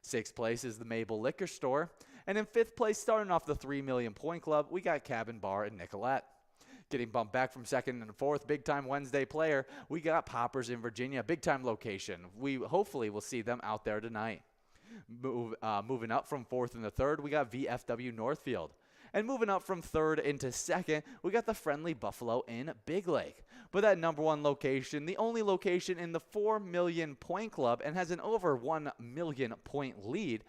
Sixth place is the Mabel Liquor Store. And in fifth place, starting off the 3 Million Point Club, we got Cabin Bar and Nicolette. Getting bumped back from second and fourth, Big Time Wednesday player, we got Poppers in Virginia, big time location. We hopefully will see them out there tonight. Moving up from fourth and the third, we got VFW Northfield. And moving up from third into second, we got the Friendly Buffalo in Big Lake. But that number one location, the only location in the 4 Million Point Club and has an over 1 million point lead,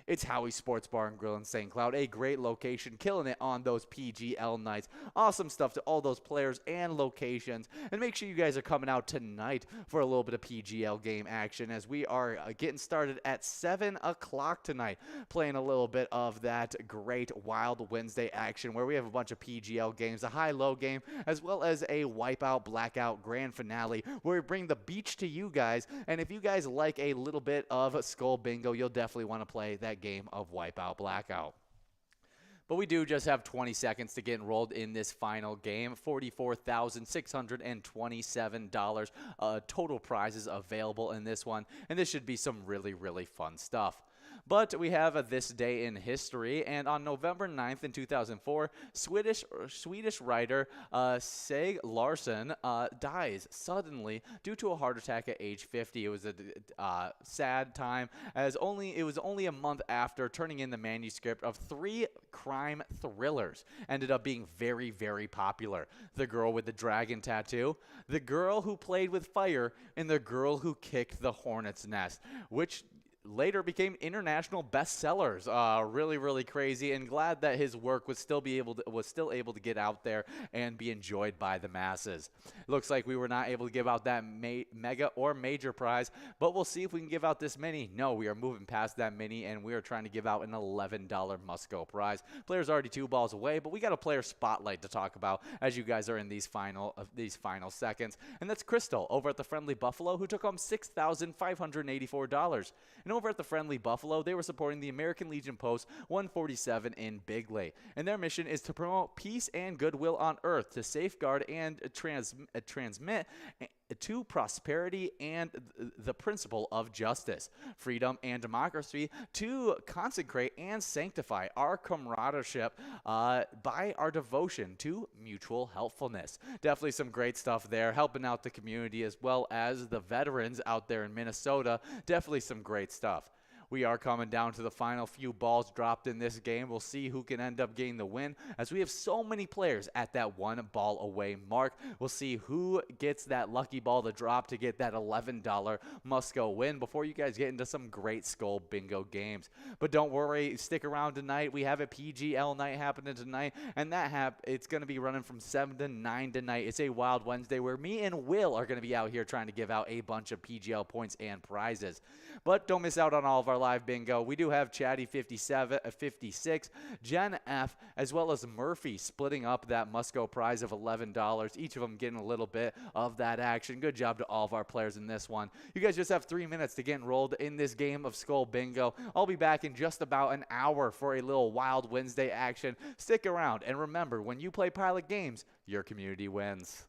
it's Howie's Sports Bar and Grill in St. Cloud, a great location, killing it on those PGL nights. Awesome stuff to all those players and locations. And make sure you guys are coming out tonight for a little bit of PGL game action as we are getting started at 7 o'clock tonight, playing a little bit of that great Wild Wednesday action where we have a bunch of PGL games, a high-low game, as well as a wipeout, blackout grand finale where we bring the beach to you guys. And if you guys like a little bit of Skull Bingo, you'll definitely want to play that game of Wipeout Blackout. But we do just have 20 seconds to get enrolled in this final game. $44,627 total prizes available in this one. And this should be some really, really fun stuff. But we have this day in history. And on November 9th in 2004, Swedish writer Seg Larsson dies suddenly due to a heart attack at age 50. It was a sad time as it was only a month after turning in the manuscript of 3 crime thrillers. Ended up being very, very popular. The Girl with the Dragon Tattoo, The Girl Who Played with Fire, and The Girl Who Kicked the Hornet's Nest, which later became international bestsellers. Really, really crazy, and glad that his work was still able to get out there and be enjoyed by the masses. Looks like we were not able to give out that mega or major prize, but we'll see if we can give out this mini. No, we are moving past that mini, and we are trying to give out an $11 must-go prize. Player's already 2 balls away, but we got a player spotlight to talk about as you guys are in these final seconds, and that's Crystal over at the Friendly Buffalo, who took home $6,584. And over at the Friendly Buffalo, they were supporting the American Legion Post 147 in Big Lake. And their mission is to promote peace and goodwill on Earth, to safeguard and transmit to prosperity and the principle of justice, freedom, and democracy, to consecrate and sanctify our camaraderie by our devotion to mutual helpfulness. Definitely some great stuff there, helping out the community as well as the veterans out there in Minnesota. Definitely some great stuff. We are coming down to the final few balls dropped in this game. We'll see who can end up getting the win, as we have so many players at that 1 ball away mark. We'll see who gets that lucky ball to drop to get that $11 must-go win before you guys get into some great Skull Bingo games. But don't worry, stick around tonight. We have a PGL night happening tonight, and it's going to be running from 7 to 9 tonight. It's a Wild Wednesday where me and Will are going to be out here trying to give out a bunch of PGL points and prizes. But don't miss out on all of our live bingo. We do have Chatty 56, Jen F, as well as Murphy splitting up that must-go prize of $11. Each of them getting a little bit of that action. Good job to all of our players in this one. You guys just have 3 minutes to get enrolled in this game of Skull Bingo. I'll be back in just about an hour for a little Wild Wednesday action. Stick around, and remember, when you play Pilot games, your community wins.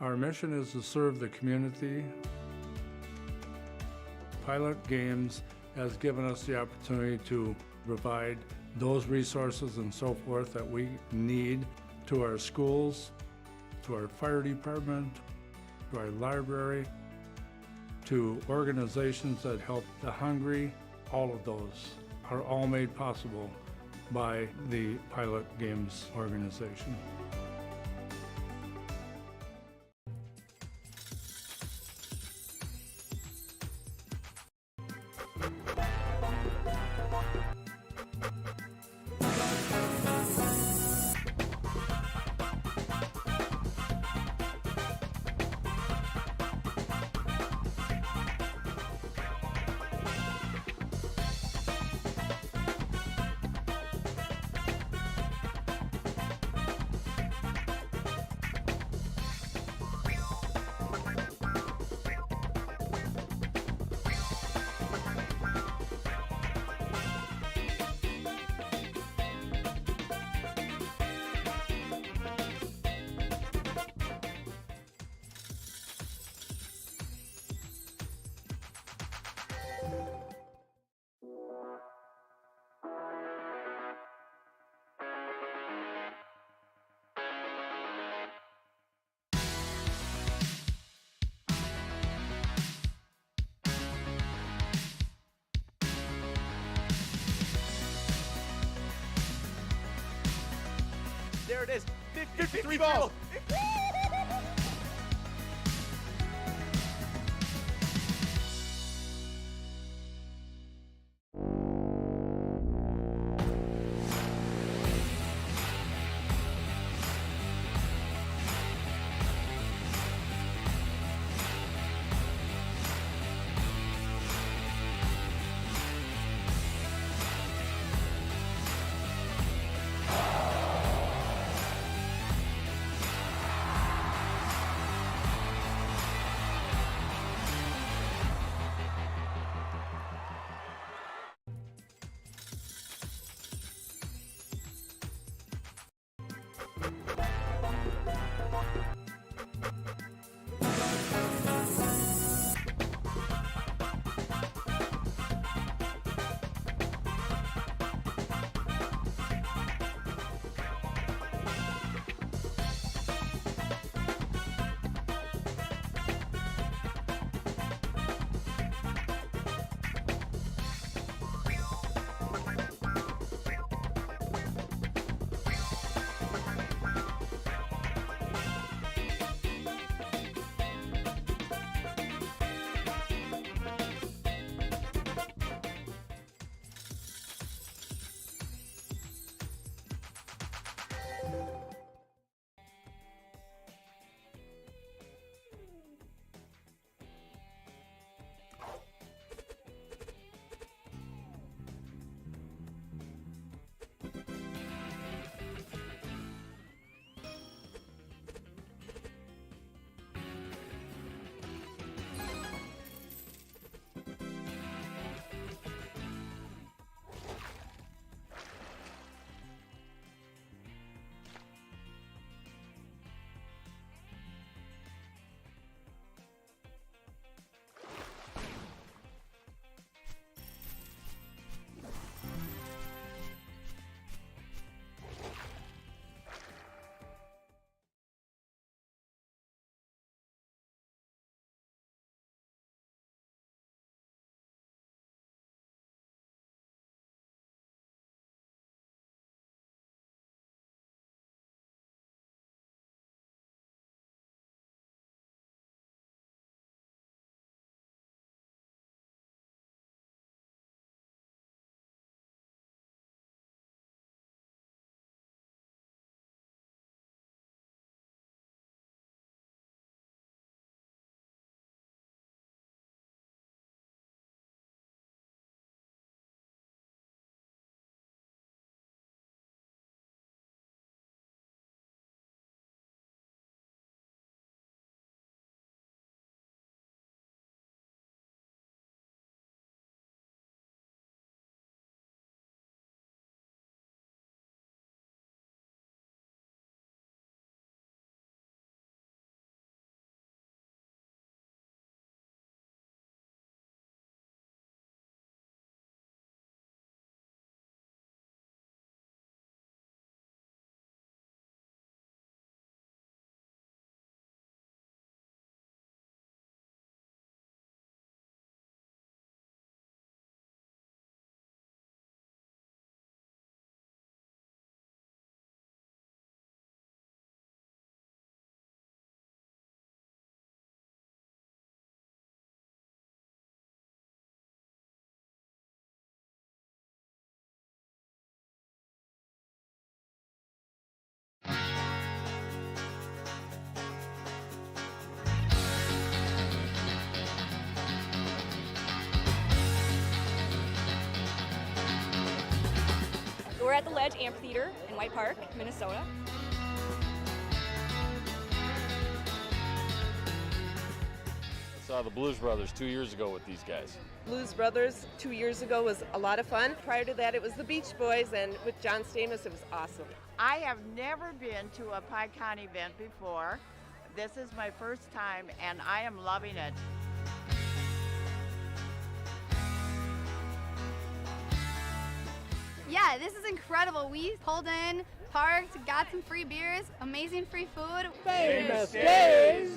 Our mission is to serve the community. Pilot Games has given us the opportunity to provide those resources and so forth that we need to our schools, to our fire department, to our library, to organizations that help the hungry. All of those are all made possible by the Pilot Games organization. There it is. 53 balls. We're at the Ledge Amphitheater in White Park, Minnesota. I saw the Blues Brothers 2 years ago with these guys. Blues Brothers 2 years ago was a lot of fun. Prior to that, it was the Beach Boys, and with John Stamos, it was awesome. I have never been to a PyCon event before. This is my first time, and I am loving it. Yeah, this is incredible. We pulled in, parked, got some free beers, amazing free food. Famous Days!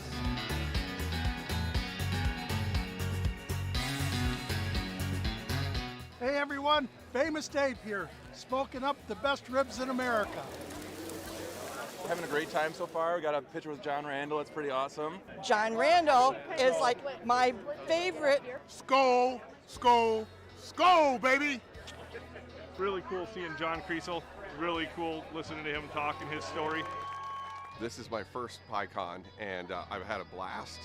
Hey everyone, Famous Dave here, smoking up the best ribs in America. Having a great time so far. We got a picture with John Randall. It's pretty awesome. John Randall is like my favorite. Skol, skol, skol, baby! Really cool seeing John Kriesel. Really cool listening to him talking his story. This is my first PyCon, and I've had a blast.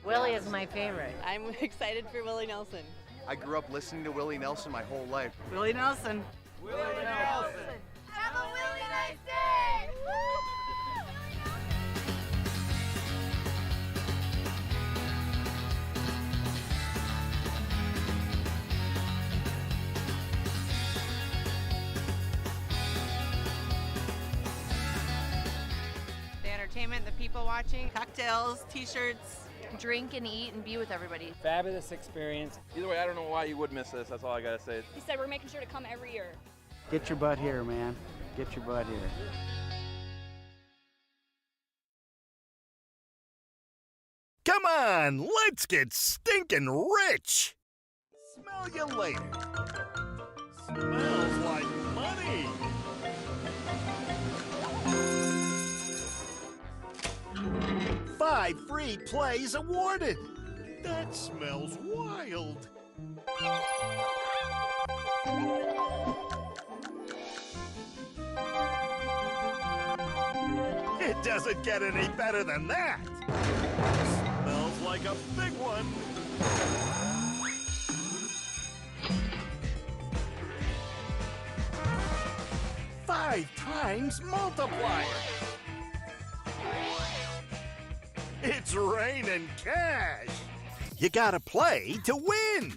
Willie is my favorite. I'm excited for Willie Nelson. I grew up listening to Willie Nelson my whole life. Willie Nelson. Willie Nelson. Have a really nice day! The entertainment, the people watching, cocktails, t-shirts. Drink and eat and be with everybody. Fabulous experience. Either way, I don't know why you would miss this. That's all I gotta say. He said we're making sure to come every year. Get your butt here, man. Get your butt here. Come on, let's get stinking rich. Smell you later. Smells like money. Five free plays awarded. That smells wild. It doesn't get any better than that. Smells like a big one. Five times multiplier. It's raining cash. You gotta play to win.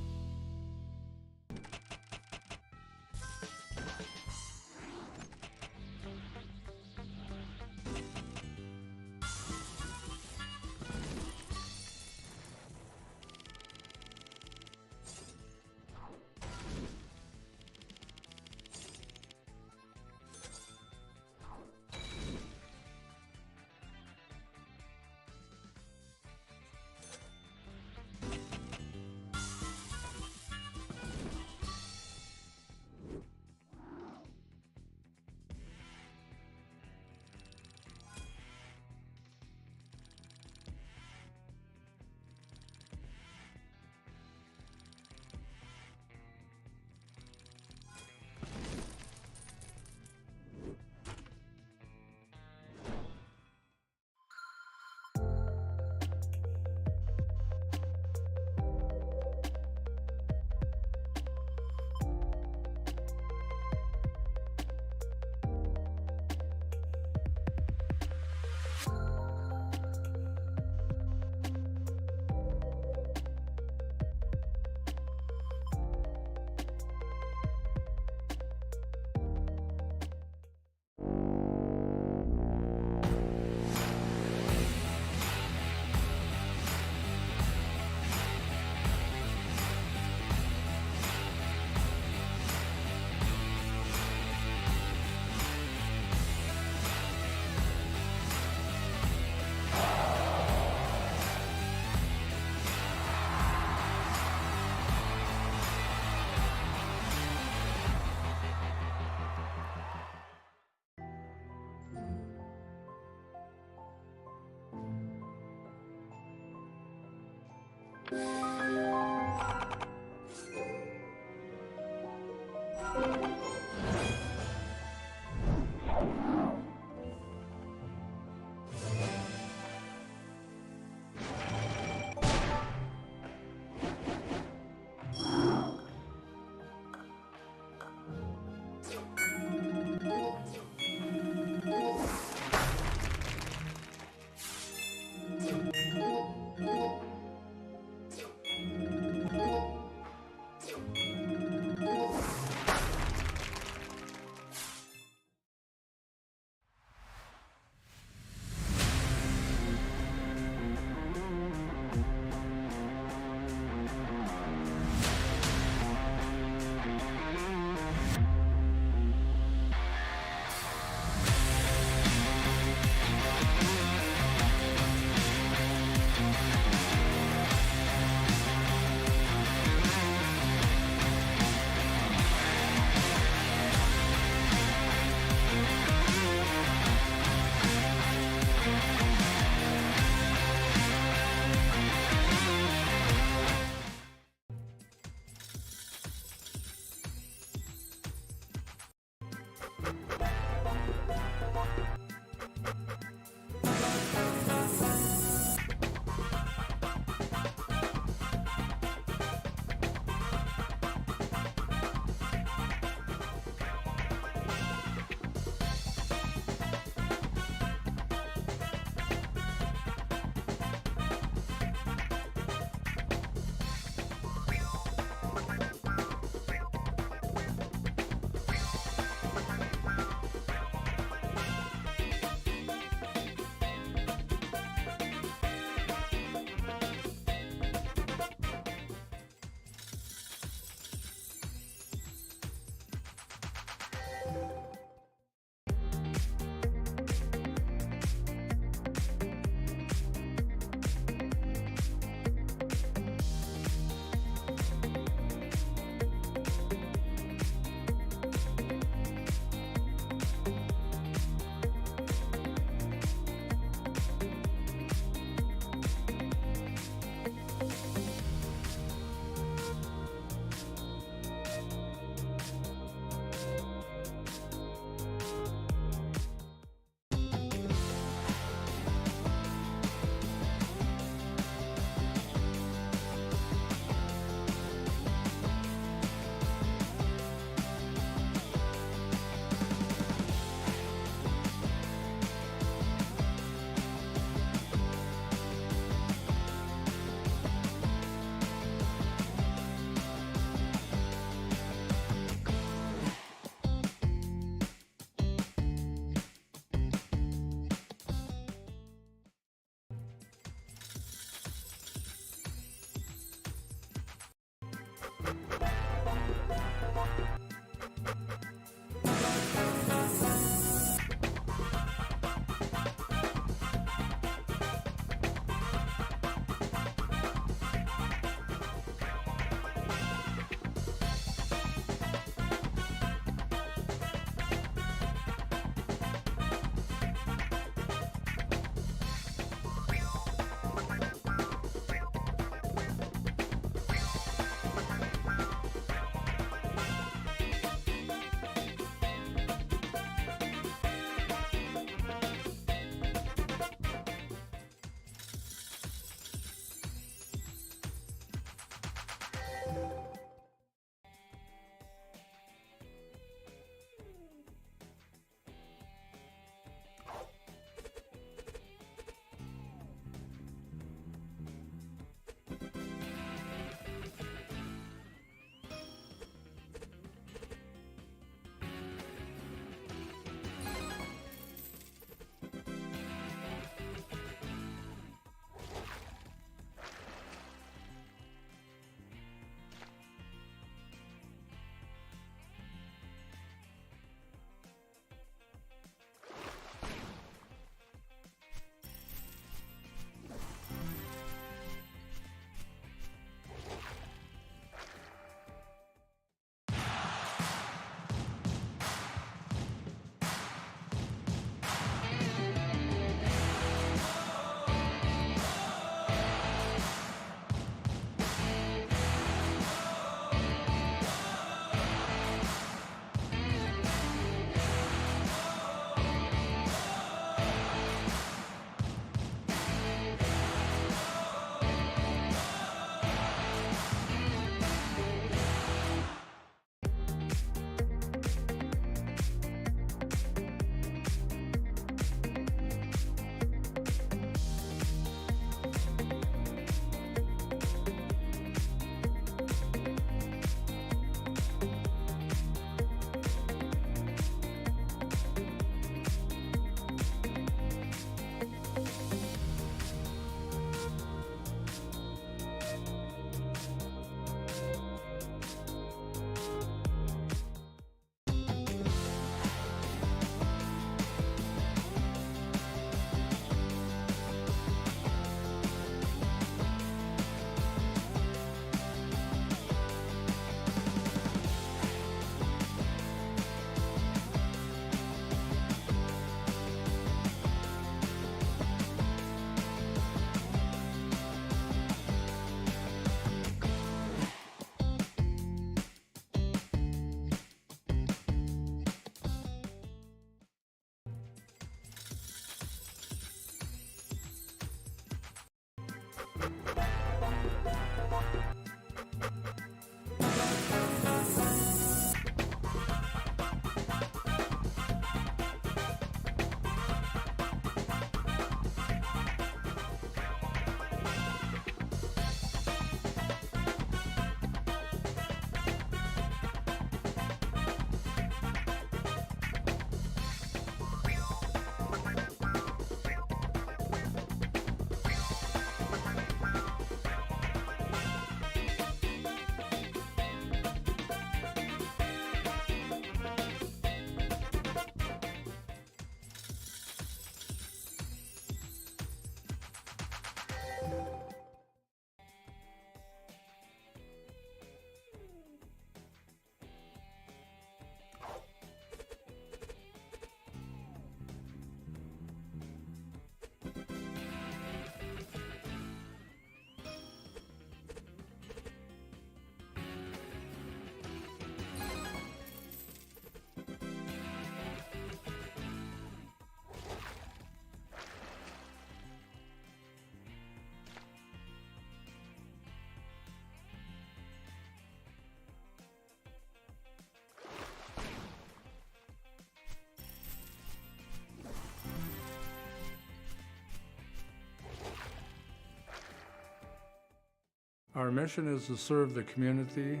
Our mission is to serve the community.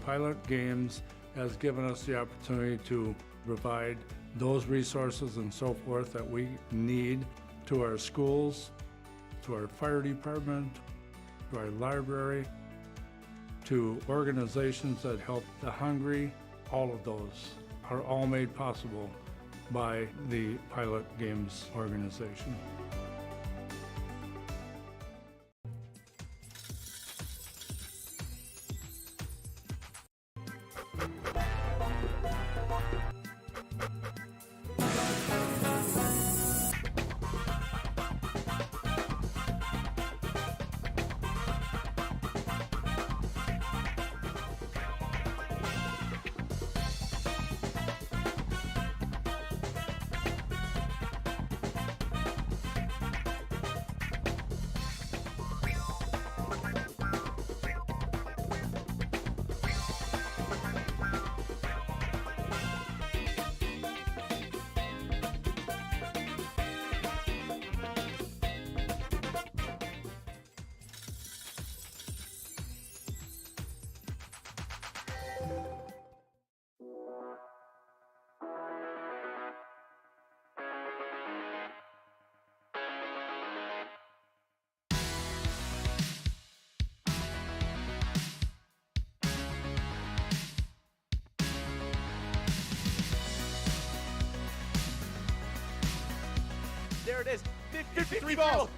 Pilot Games has given us the opportunity to provide those resources and so forth that we need to our schools, to our fire department, to our library, to organizations that help the hungry. All of those are all made possible by the Pilot Games organization. There it is. 53 balls.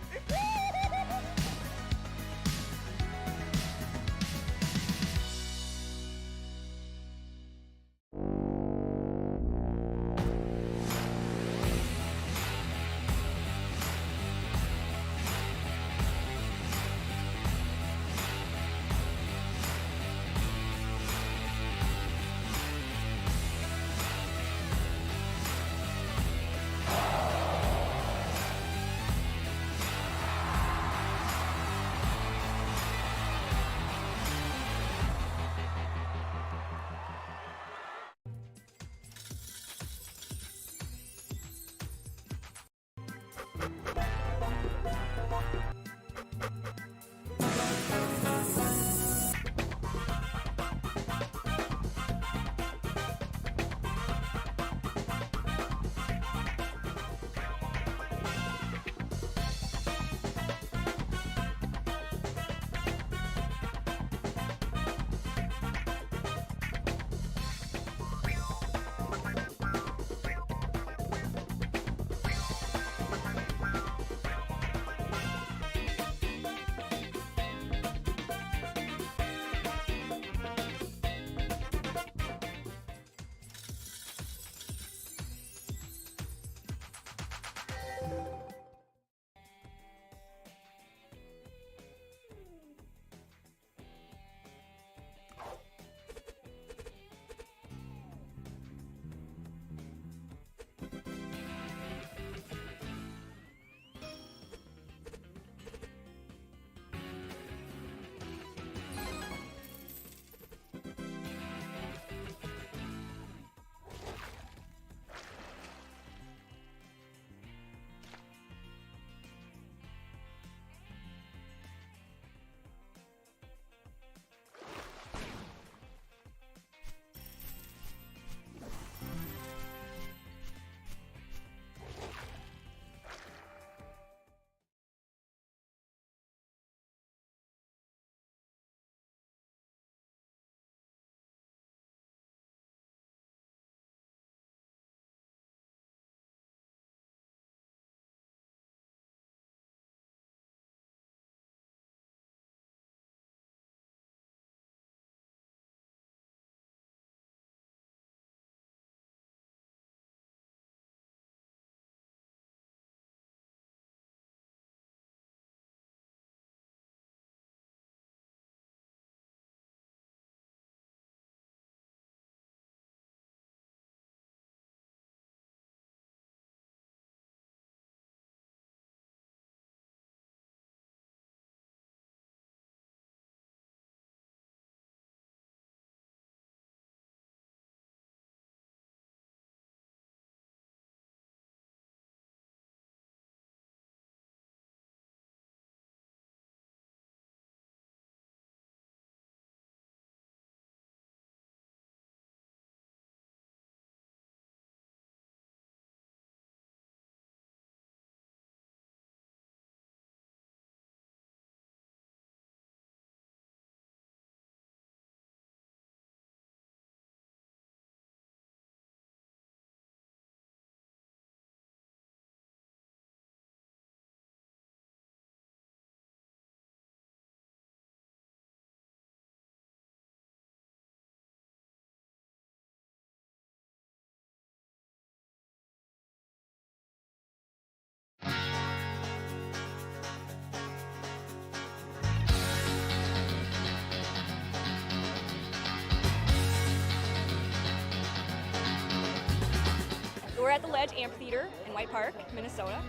We're at the Ledge Amphitheater in White Park, Minnesota.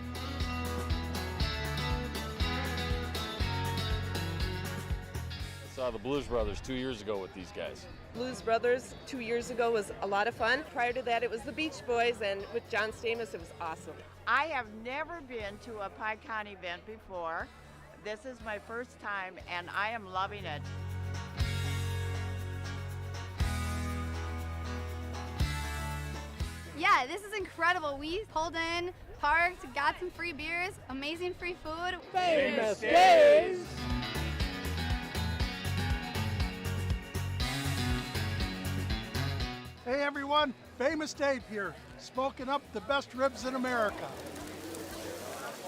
I saw the Blues Brothers 2 years ago with these guys. Blues Brothers 2 years ago was a lot of fun. Prior to that, it was the Beach Boys, and with John Stamos, it was awesome. I have never been to a PyCon event before. This is my first time, and I am loving it. Yeah, this is incredible. We pulled in, parked, got some free beers, amazing free food. Famous Days! Hey everyone, Famous Dave here, smoking up the best ribs in America.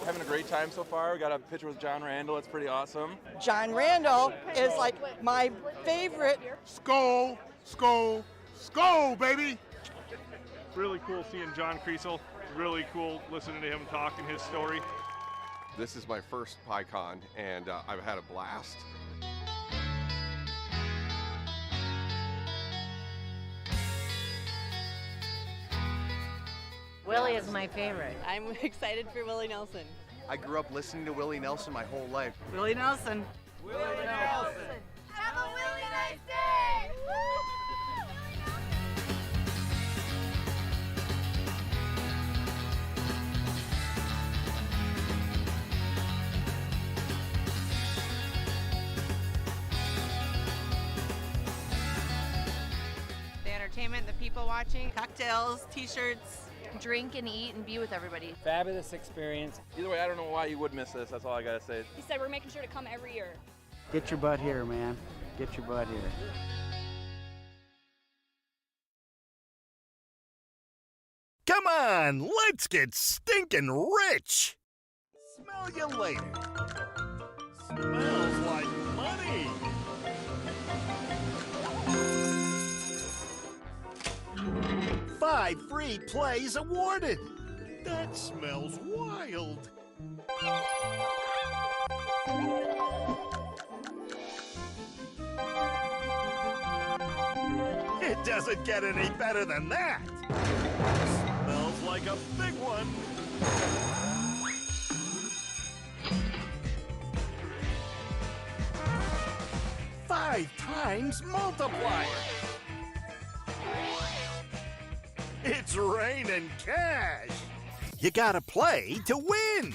Having a great time so far. We got a picture with John Randall. It's pretty awesome. John Randall is like my favorite. Skull, skull, skull, baby! Really cool seeing John Creasel. Really cool listening to him talk and his story. This is my first PyCon, and I've had a blast. Willie is my favorite. I'm excited for Willie Nelson. I grew up listening to Willie Nelson my whole life. Willie Nelson. Willie Nelson! Have a really nice day! The entertainment, the people watching, cocktails, t-shirts, drink and eat and be with everybody. Fabulous experience. Either way, I don't know why you would miss this. That's all I gotta say. He said we're making sure to come every year. Get your butt here, man. Get your butt here. Come on, let's get stinking rich! Smell you later. Smells like money! Five free plays awarded! That smells wild! It doesn't get any better than that! Smells like a big one! Five times multiplier! It's raining cash! You gotta play to win!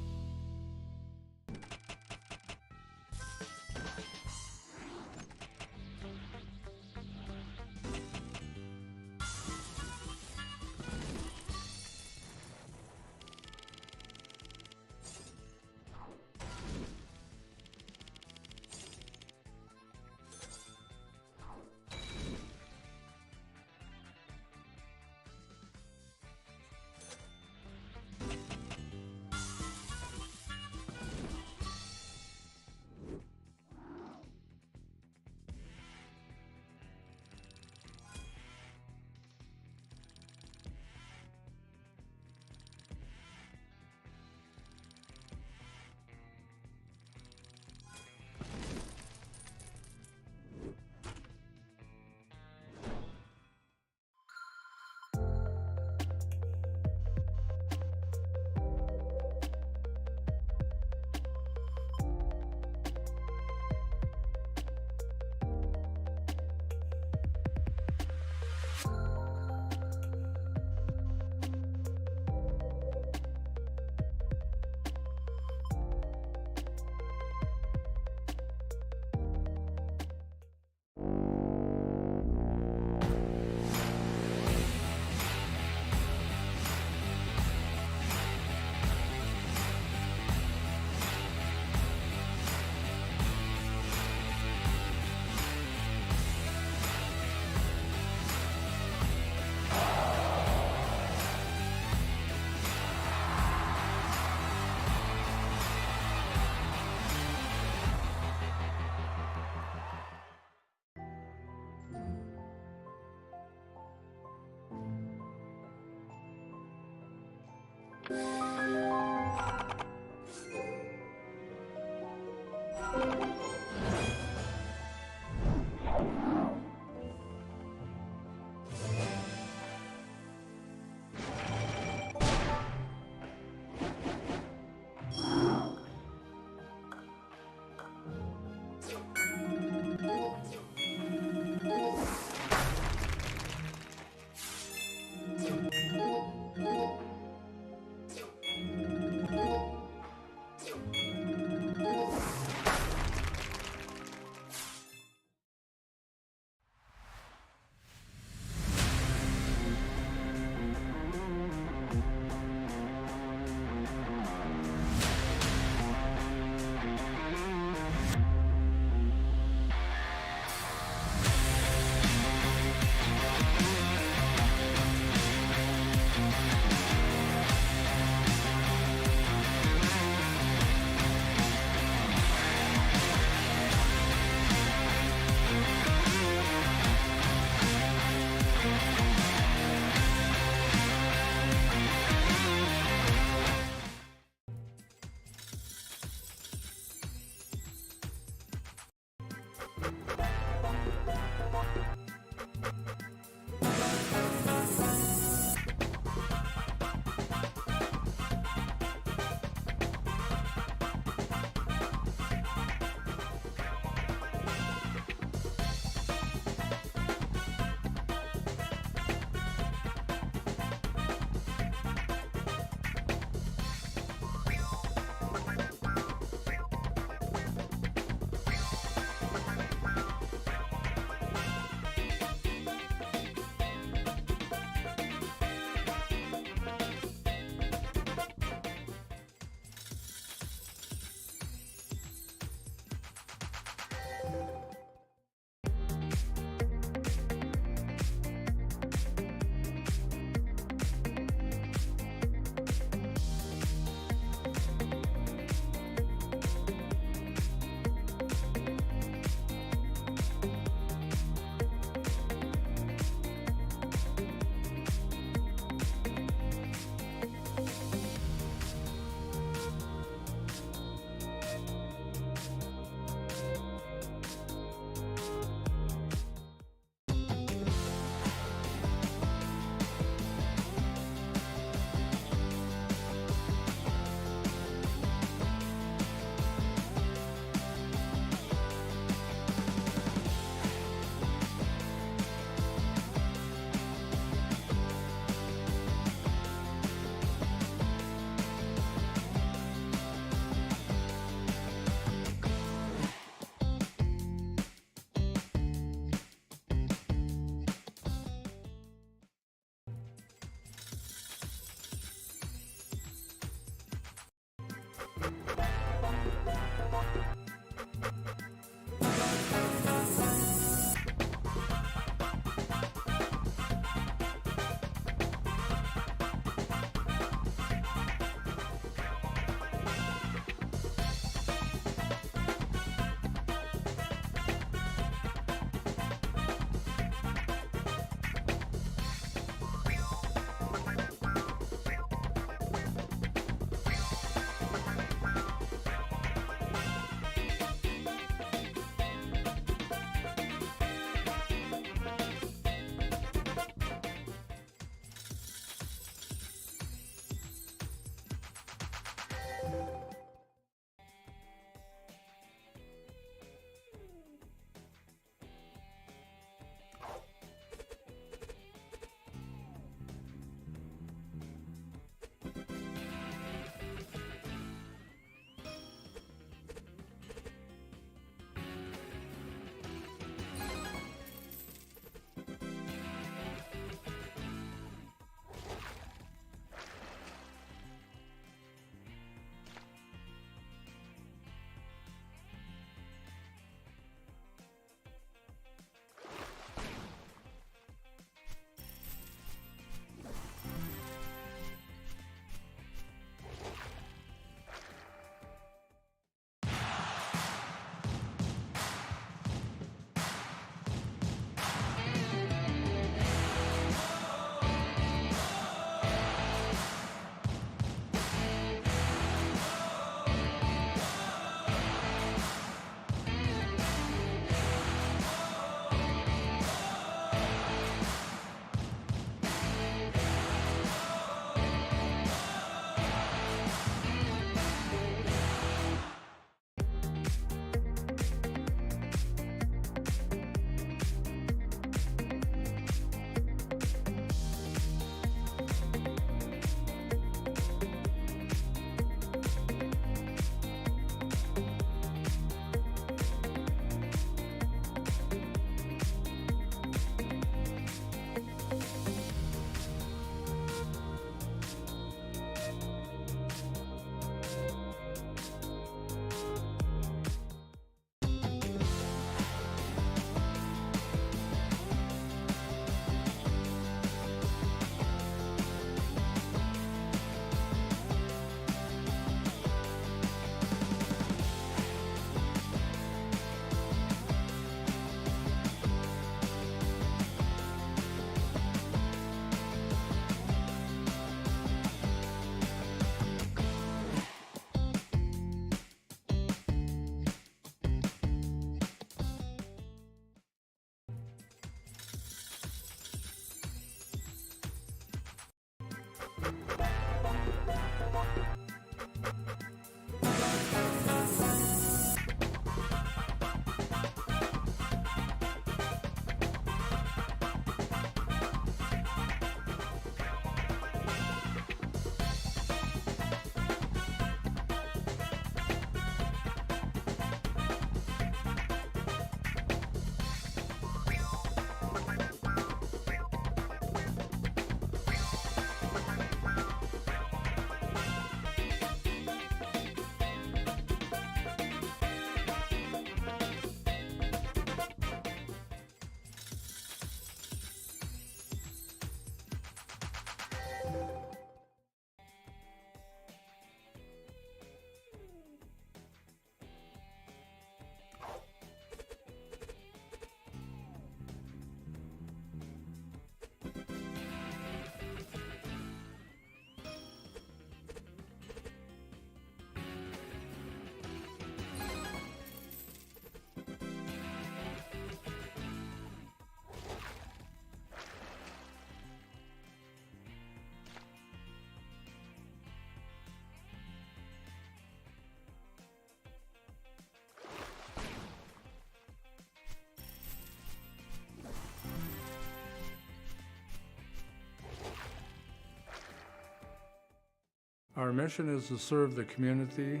Our mission is to serve the community.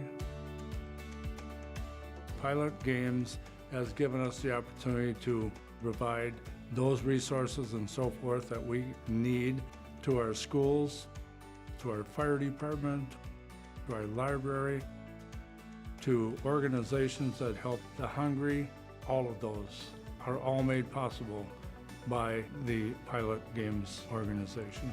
Pilot Games has given us the opportunity to provide those resources and so forth that we need to our schools, to our fire department, to our library, to organizations that help the hungry. All of those are all made possible by the Pilot Games organization.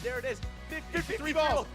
There it is. 53 balls.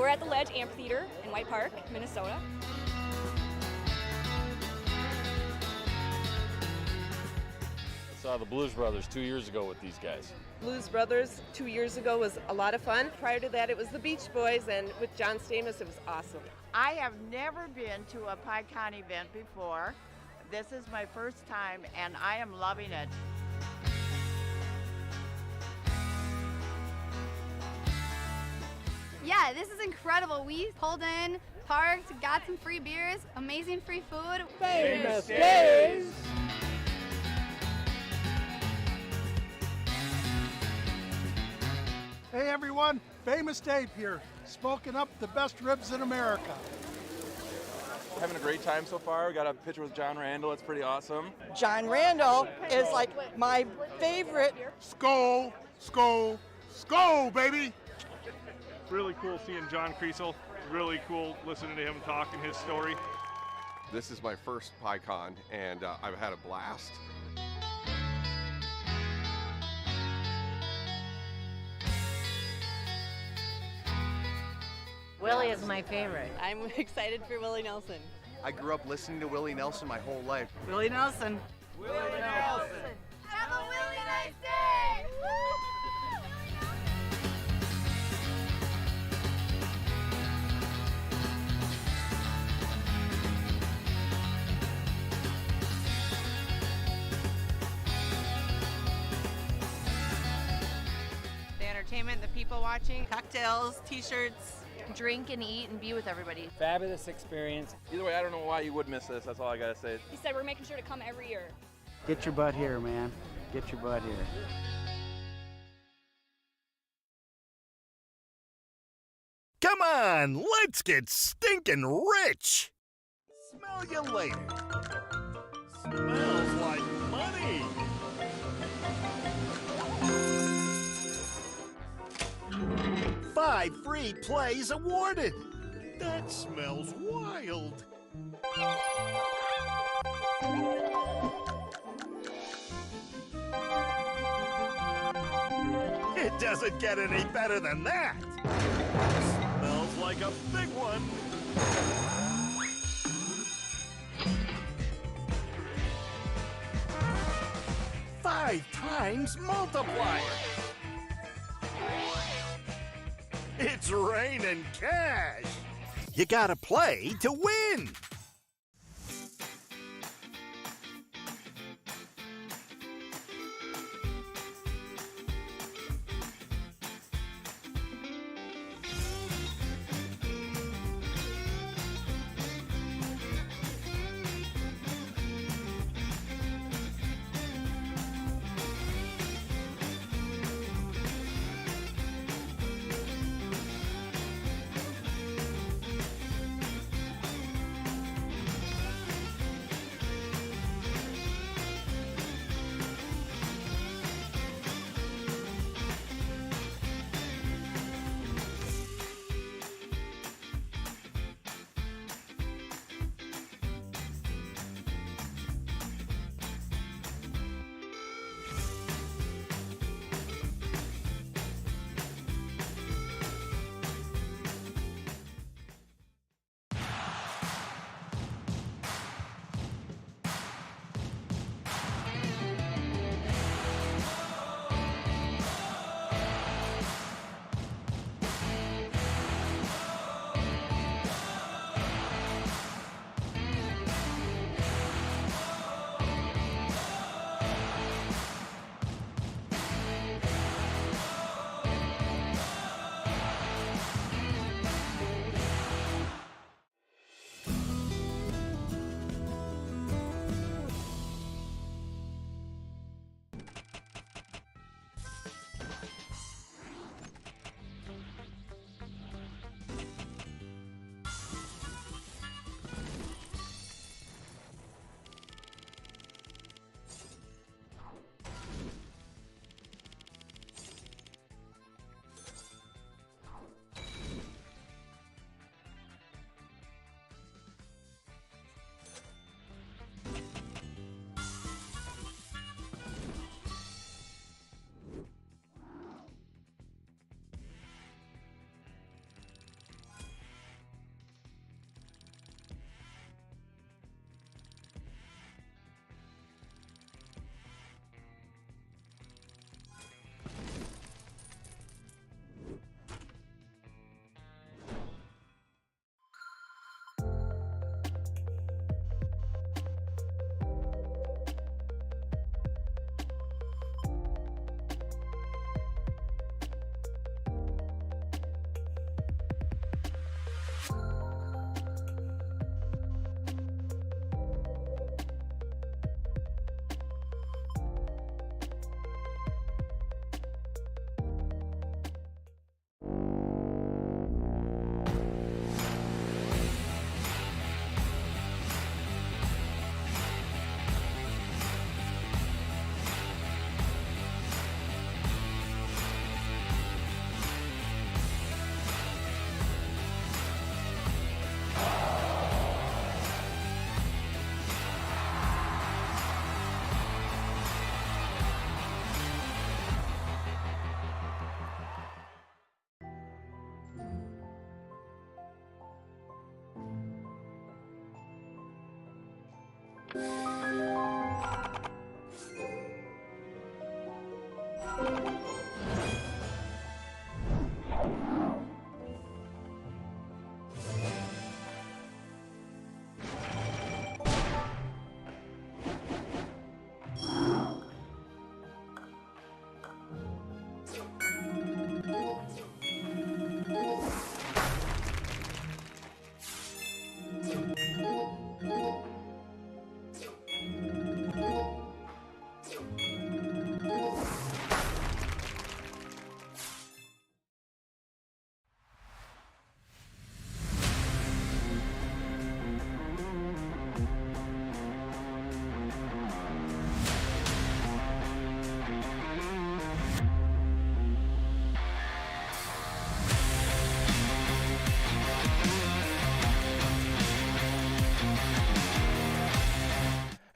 We're at the Ledge Amphitheater in White Park, Minnesota. I saw the Blues Brothers 2 years ago with these guys. Blues Brothers 2 years ago was a lot of fun. Prior to that, it was the Beach Boys, and with John Stamos, it was awesome. I have never been to a PyCon event before. This is my first time, and I am loving it. Yeah, this is incredible. We pulled in, parked, got some free beers, amazing free food. Famous days. Hey everyone, Famous Dave here, smoking up the best ribs in America. Having a great time so far. We got a picture with John Randall. It's pretty awesome. John Randall is like my favorite. Skull, skull, skull, baby. Really cool seeing John Creasel. Really cool listening to him talk and his story. This is my first PyCon, and I've had a blast. Willie is my favorite. I'm excited for Willie Nelson. I grew up listening to Willie Nelson my whole life. Willie Nelson. Willie Nelson. Have a really nice day. The entertainment, the people watching, cocktails, t-shirts, drink and eat and be with everybody. Fabulous experience. Either way, I don't know why you would miss this. That's all I gotta say. He said we're making sure to come every year. Get your butt here, man. Get your butt here. Come on, let's get stinking rich. Smell you later. Smells like money. Five free plays awarded. That smells wild. It doesn't get any better than that. Smells like a big one. Five times multiplier. It's raining cash. You gotta play to win.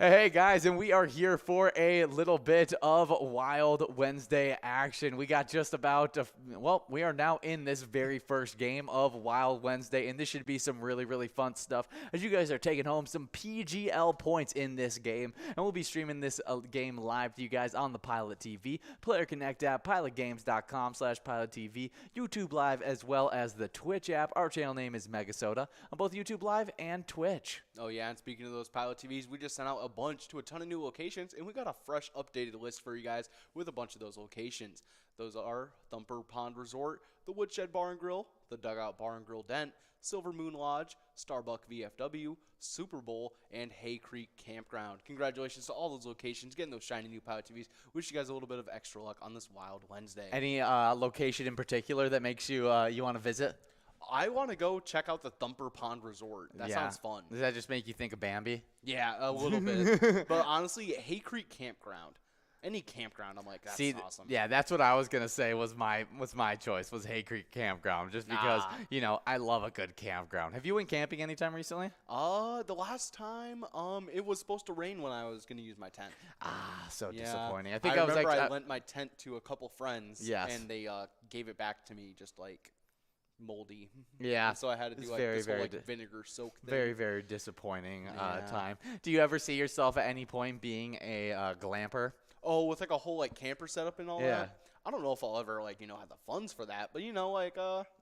Hey guys, and we are here for a little bit of Wild Wednesday action. We got just about, we are now in this very first game of Wild Wednesday, and this should be some really, really fun stuff as you guys are taking home some PGL points in this game. And we'll be streaming this game live to you guys on the Pilot TV, Player Connect app, pilotgames.com/PilotTV, YouTube Live, as well as the Twitch app. Our channel name is MegaSota on both YouTube Live and Twitch. Oh yeah, and speaking of those Pilot TVs, we just sent out a bunch to a ton of new locations, and we got a fresh updated list for you guys with a bunch of those locations. Those are Thumper Pond Resort, the Woodshed Bar and Grill, the Dugout Bar and Grill Dent, Silver Moon Lodge, Starbuck VFW, Super Bowl, and Hay Creek Campground. Congratulations to all those locations getting those shiny new Pilot TVs. Wish you guys a little bit of extra luck on this Wild Wednesday. Any location in particular that makes you you want to visit? I want to go check out the Thumper Pond Resort. That sounds fun. Does that just make you think of Bambi? Yeah, a little bit. But honestly, Hay Creek Campground. Any campground, I'm like, that's awesome. Yeah, that's what I was gonna say was my choice was Hay Creek Campground, just because I love a good campground. Have you went camping anytime recently? The last time, it was supposed to rain when I was gonna use my tent. So Yeah. disappointing. I remember I lent my tent to a couple friends. Yes. And they gave it back to me just like moldy. Yeah. And so I had to do like this whole like vinegar soak thing. Very, very disappointing time. Do you ever see yourself at any point being a glamper? Oh, with like a whole like camper setup and all Yeah. that? I don't know if I'll ever like, have the funds for that, but like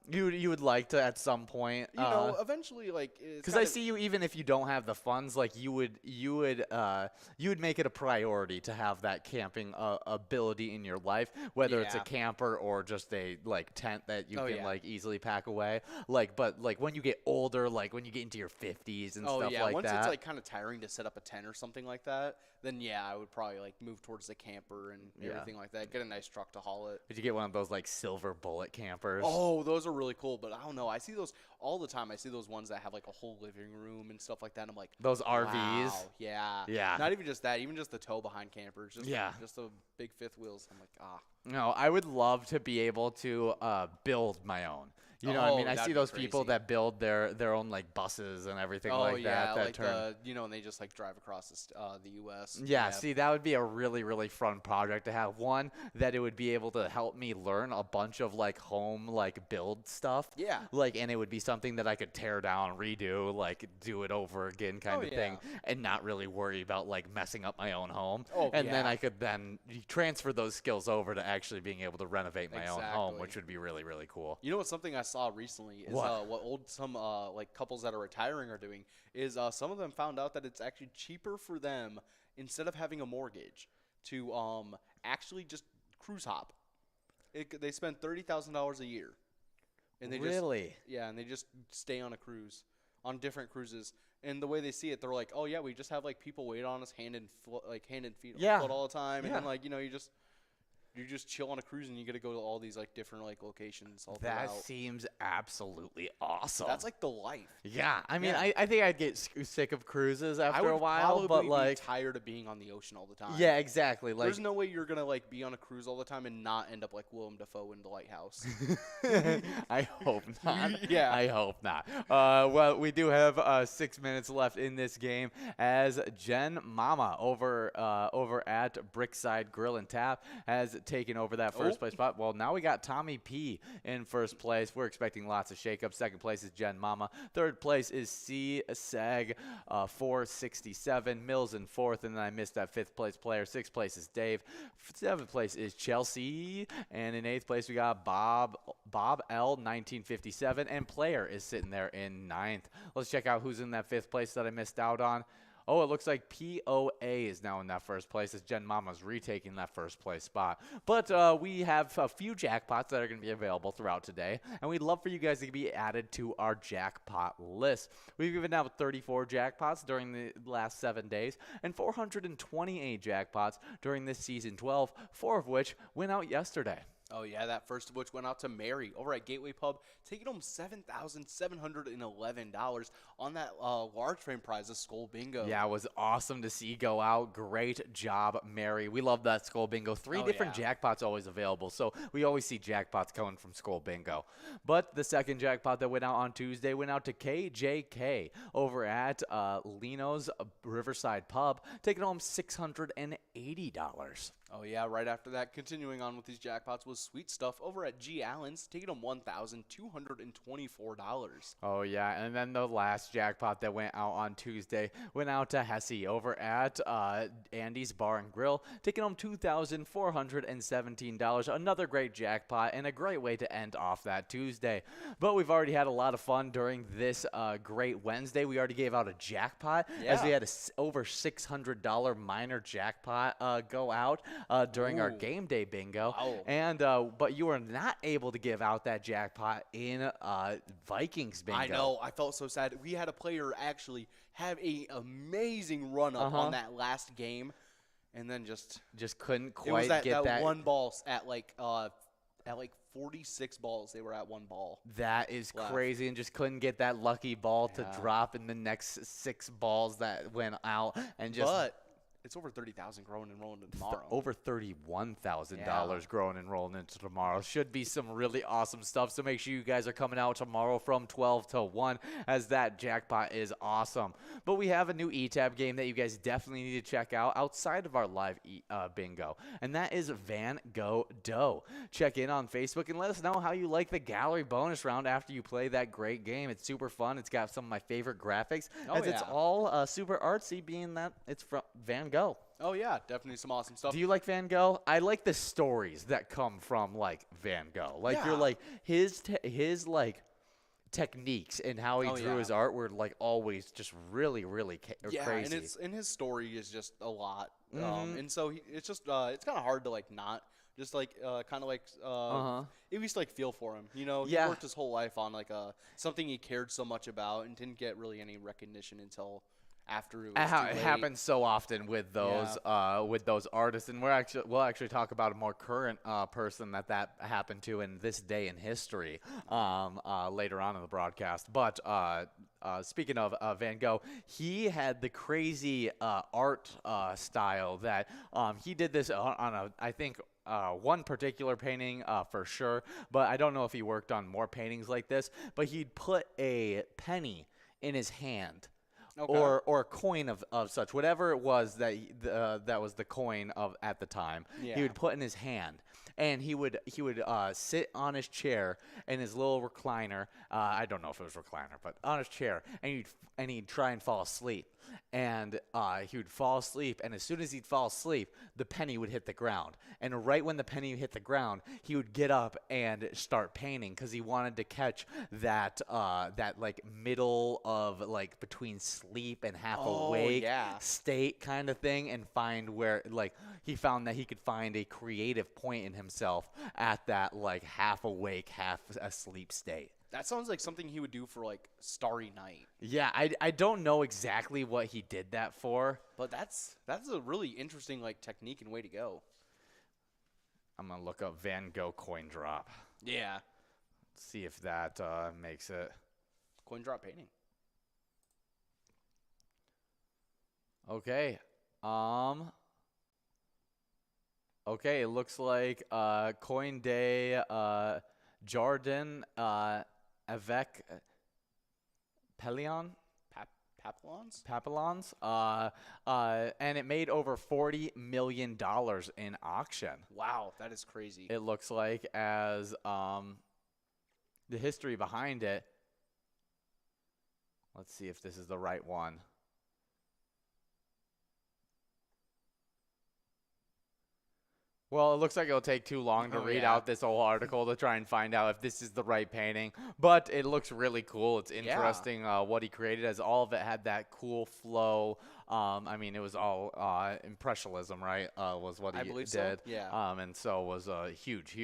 you would like to at some point, eventually like because I see you, even if you don't have the funds, like you would make it a priority to have that camping ability in your life, whether it's a camper or just a like tent that you can like easily pack away. But when you get older, like when you get into your 50s and stuff like once that, it's like kind of tiring to set up a tent or something like that, then I would probably like move towards the camper and everything like that. Get a nice truck to haul it. Did you get one of those like silver bullet campers? Oh, those are really cool, but I don't know. I see those all the time. I see those ones that have like a whole living room and stuff like that. And I'm like, those RVs. Wow, yeah. Yeah. Not even just that, even just the tow behind campers. Just just the big fifth wheels. I'm like, No, I would love to be able to build my own. You know what I mean? I see those people that build their own like buses and everything like that. Like and they just like drive across the U.S. Yeah, see, that would be a really, really fun project to have. One, that it would be able to help me learn a bunch of like home like build stuff. Yeah. And it would be something that I could tear down, redo, like do it over again kind of thing, and not really worry about like messing up my own home. Then I could then transfer those skills over to actually being able to renovate my own home, which would be really, really cool. You know what's something I saw recently is some like couples that are retiring are doing is some of them found out that it's actually cheaper for them, instead of having a mortgage, to actually just cruise hop. They spend $30,000 a year, and they and they just stay on a cruise, on different cruises. And the way they see it, they're like, oh yeah, we just have like people wait on us hand and feet foot all the time, and then like you just chill on a cruise and you get to go to all these like different like locations all throughout. That seems absolutely awesome. That's like the life. Yeah, I mean, I think I'd get sick of cruises after a while, but like be tired of being on the ocean all the time. Yeah, exactly. Like, there's no way you're gonna like be on a cruise all the time and not end up like Willem Dafoe in The Lighthouse. I hope not. Yeah, I hope not. Well, we do have 6 minutes left in this game as Jen Mama over at Brickside Grill and Tap has taking over that first place spot. Well, now we got Tommy P in first place. We're expecting lots of shakeups. Second place is Jen Mama. Third place is C Sag 467. Mills in fourth, and then I missed that fifth place player. Sixth place is Dave. Seventh place is Chelsea, and in eighth place we got Bob L 1957, and player is sitting there in ninth. Let's check out who's in that fifth place that I missed out on. Oh, it looks like POA is now in that first place as Jen Mama's retaking that first place spot. But we have a few jackpots that are going to be available throughout today, and we'd love for you guys to be added to our jackpot list. We've given out 34 jackpots during the last 7 days and 428 jackpots during this season 12, 4 of which went out yesterday. Oh, yeah, that first of which went out to Mary over at Gateway Pub, taking home $7,711 on that large frame prize of Skull Bingo. Yeah, it was awesome to see go out. Great job, Mary. We love that Skull Bingo. Three different jackpots always available, so we always see jackpots coming from Skull Bingo. But the second jackpot that went out on Tuesday went out to KJK over at Lino's Riverside Pub, taking home $680. Oh, yeah, right after that, continuing on with these jackpots was Sweet Stuff over at G. Allen's, taking home $1,224. Oh, yeah, and then the last jackpot that went out on Tuesday went out to Hesse over at Andy's Bar and Grill, taking home $2,417. Another great jackpot and a great way to end off that Tuesday. But we've already had a lot of fun during this great Wednesday. We already gave out a jackpot as we had a over $600 minor jackpot go out during our game day bingo. Wow. And but you were not able to give out that jackpot in Vikings bingo. I know. I felt so sad. We had a player actually have a amazing run up on that last game, and then just couldn't quite get that one ball at like 46 balls. They were at one ball. That is crazy, and just couldn't get that lucky ball to drop in the next 6 balls that went out, and just. But it's over $30,000 growing and rolling into tomorrow. Over $31,000 growing and rolling into tomorrow. Should be some really awesome stuff. So make sure you guys are coming out tomorrow from 12 to 1 as that jackpot is awesome. But we have a new E-Tab game that you guys definitely need to check out outside of our live bingo. And that is Van Gogh Dough. Check in on Facebook and let us know how you like the gallery bonus round after you play that great game. It's super fun. It's got some of my favorite graphics it's all super artsy, being that it's from Van Gogh. Oh, yeah, definitely some awesome stuff. Do you like Van Gogh? I like the stories that come from, like, Van Gogh. Like, you're like, his like, techniques and how he drew his art were, like, always just really, really crazy. And his story is just a lot. And so it's just, it's kind of hard to, like, not just, like, kind of, like, at least, like, feel for him. You know, he worked his whole life on, like, something he cared so much about and didn't get really any recognition until after it was too late. It happens so often with those artists, and we'll actually talk about a more current person that happened to in this day in history later on in the broadcast. But speaking of Van Gogh, he had the crazy art style that he did this on I think one particular painting for sure, but I don't know if he worked on more paintings like this. But he'd put a penny in his hand. Or a coin of such, whatever it was that was the coin of at the time. He would put in his hand, and he would sit on his chair in his little recliner. I don't know if it was recliner, but on his chair, and he'd try and fall asleep. And he would fall asleep, and as soon as he'd fall asleep, the penny would hit the ground. And right when the penny hit the ground, he would get up and start painting because he wanted to catch that like middle of like between sleep and half awake state kind of thing, and find where like he found that he could find a creative point in himself at that like half awake, half asleep state. That sounds like something he would do for, like, Starry Night. Yeah, I don't know exactly what he did that for. But that's a really interesting, like, technique and way to go. I'm going to look up Van Gogh coin drop. Yeah. See if that makes it. Coin drop painting. Okay. Okay, it looks like Coin Day Jardin avec Pelion? Papillons. And it made over $40 million in auction. Wow, that is crazy. It looks like, as the history behind it. Let's see if this is the right one. Well, it looks like it'll take too long to read out this whole article to try and find out if this is the right painting. But it looks really cool. It's interesting what he created, as all of it had that cool flow. I mean, it was all impressionism, right? Was what he did. So. Yeah. And so was a huge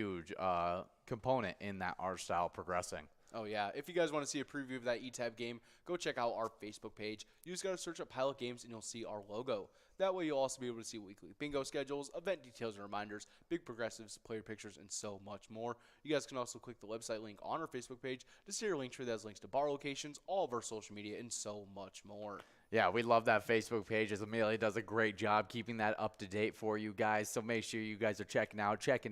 component in that art style progressing. Oh, yeah. If you guys want to see a preview of that E-Tab game, go check out our Facebook page. You just got to search up Pilot Games, and you'll see our logo. That way, you'll also be able to see weekly bingo schedules, event details and reminders, big progressives, player pictures, and so much more. You guys can also click the website link on our Facebook page to see our link tree that has links to bar locations, all of our social media, and so much more. Yeah, we love that Facebook page, as Amelia does a great job keeping that up to date for you guys. So make sure you guys are checking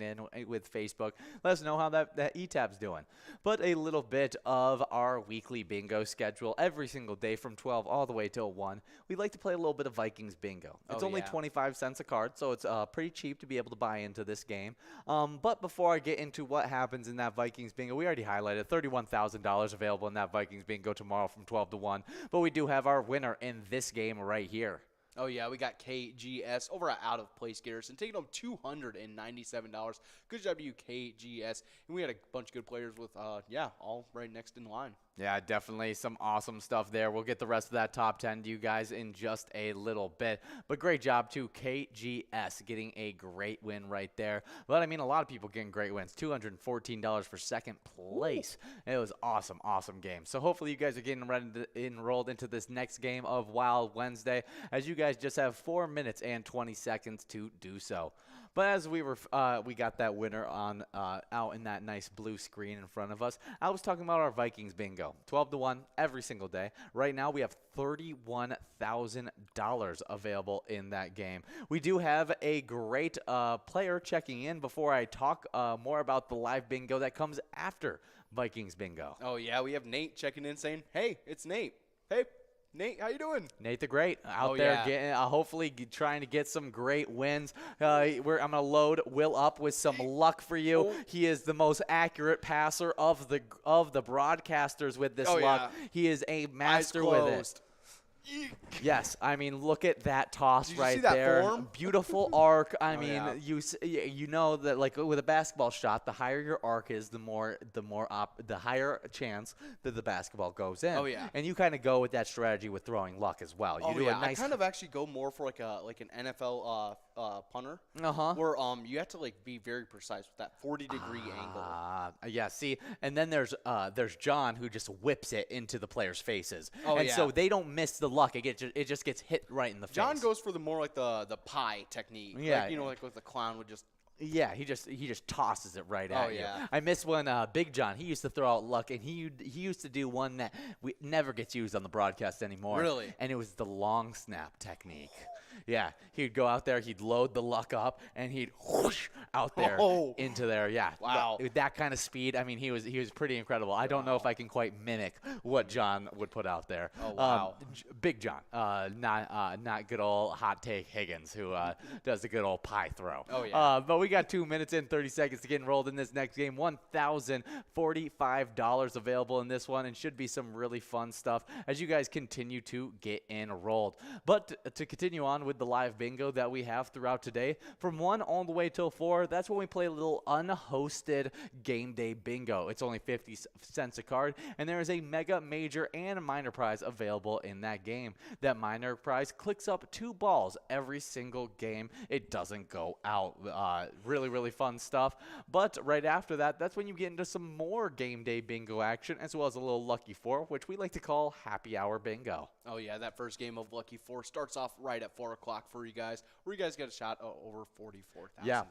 in with Facebook. Let us know how that E-Tab's doing. But a little bit of our weekly bingo schedule every single day from 12 all the way till 1. We like to play a little bit of Vikings bingo. It's only 25 cents a card, so it's pretty cheap to be able to buy into this game. But before I get into what happens in that Vikings bingo, we already highlighted $31,000 available in that Vikings bingo tomorrow from 12 to 1. But we do have our winner in this game right here. Oh, yeah, we got KGS over at Out of Place Garrison, taking home $297. Good job to you, KGS. And we had a bunch of good players with, all right next in line. Yeah, definitely some awesome stuff there. We'll get the rest of that top 10 to you guys in just a little bit. But great job to KGS getting a great win right there. But, I mean, a lot of people getting great wins. $214 for second place. Ooh. It was awesome game. So hopefully you guys are getting enrolled into this next game of Wild Wednesday, as you guys just have 4 minutes and 20 seconds to do so. But as we got that winner on out in that nice blue screen in front of us, I was talking about our Vikings bingo. 12 to 1 every single day. Right now we have $31,000 available in that game. We do have a great player checking in before I talk more about the live bingo that comes after Vikings bingo. Oh, yeah, we have Nate checking in saying, hey, it's Nate. Hey, Nate, how you doing? Nate the Great out there getting, hopefully trying to get some great wins. I'm going to load Will up with some luck for you. He is the most accurate passer of the broadcasters with this luck. Yeah. He is a master with it. Yes, I mean, look at that toss right there. Form? Beautiful arc. I mean, you know that, like, with a basketball shot, the higher your arc is, the higher chance that the basketball goes in. Oh yeah. And you kind of go with that strategy with throwing luck as well. You do a nice. I kind of actually go more for like an NFL punter. Where you have to like be very precise with that 40-degree angle. Yeah. See, and then there's John, who just whips it into the players' faces. So they don't miss the luck. It just gets hit right in the face. John goes for the more like the pie technique. Yeah. Like, like with the clown would just. Yeah, he just tosses it right at you. I miss when Big John, he used to throw out luck, and he used to do one that never gets used on the broadcast anymore. Really? And it was the long snap technique. Yeah, he'd go out there, he'd load the luck up, and he'd whoosh out there into there. Yeah, wow. With that kind of speed, I mean, he was pretty incredible. I don't know if I can quite mimic what John would put out there. Oh wow, Big John, not good old hot take Higgins, who does the good old pie throw. Oh yeah. But we got 2 minutes and 30 seconds to get enrolled in this next game. $1,045 available in this one, and should be some really fun stuff as you guys continue to get enrolled. But to continue on with the live bingo that we have throughout today, from 1 all the way till 4, that's when we play a little unhosted game day bingo. It's only 50 cents a card, and there is a mega, major, and a minor prize available in that game. That minor prize clicks up 2 balls every single game. It doesn't go out. Really, really fun stuff. But right after that, that's when you get into some more game day bingo action, as well as a little Lucky 4, which we like to call Happy Hour Bingo. Oh yeah, that first game of Lucky 4 starts off right at 4 4 o'clock for you guys, where you guys get a shot at over $44,000. Yeah,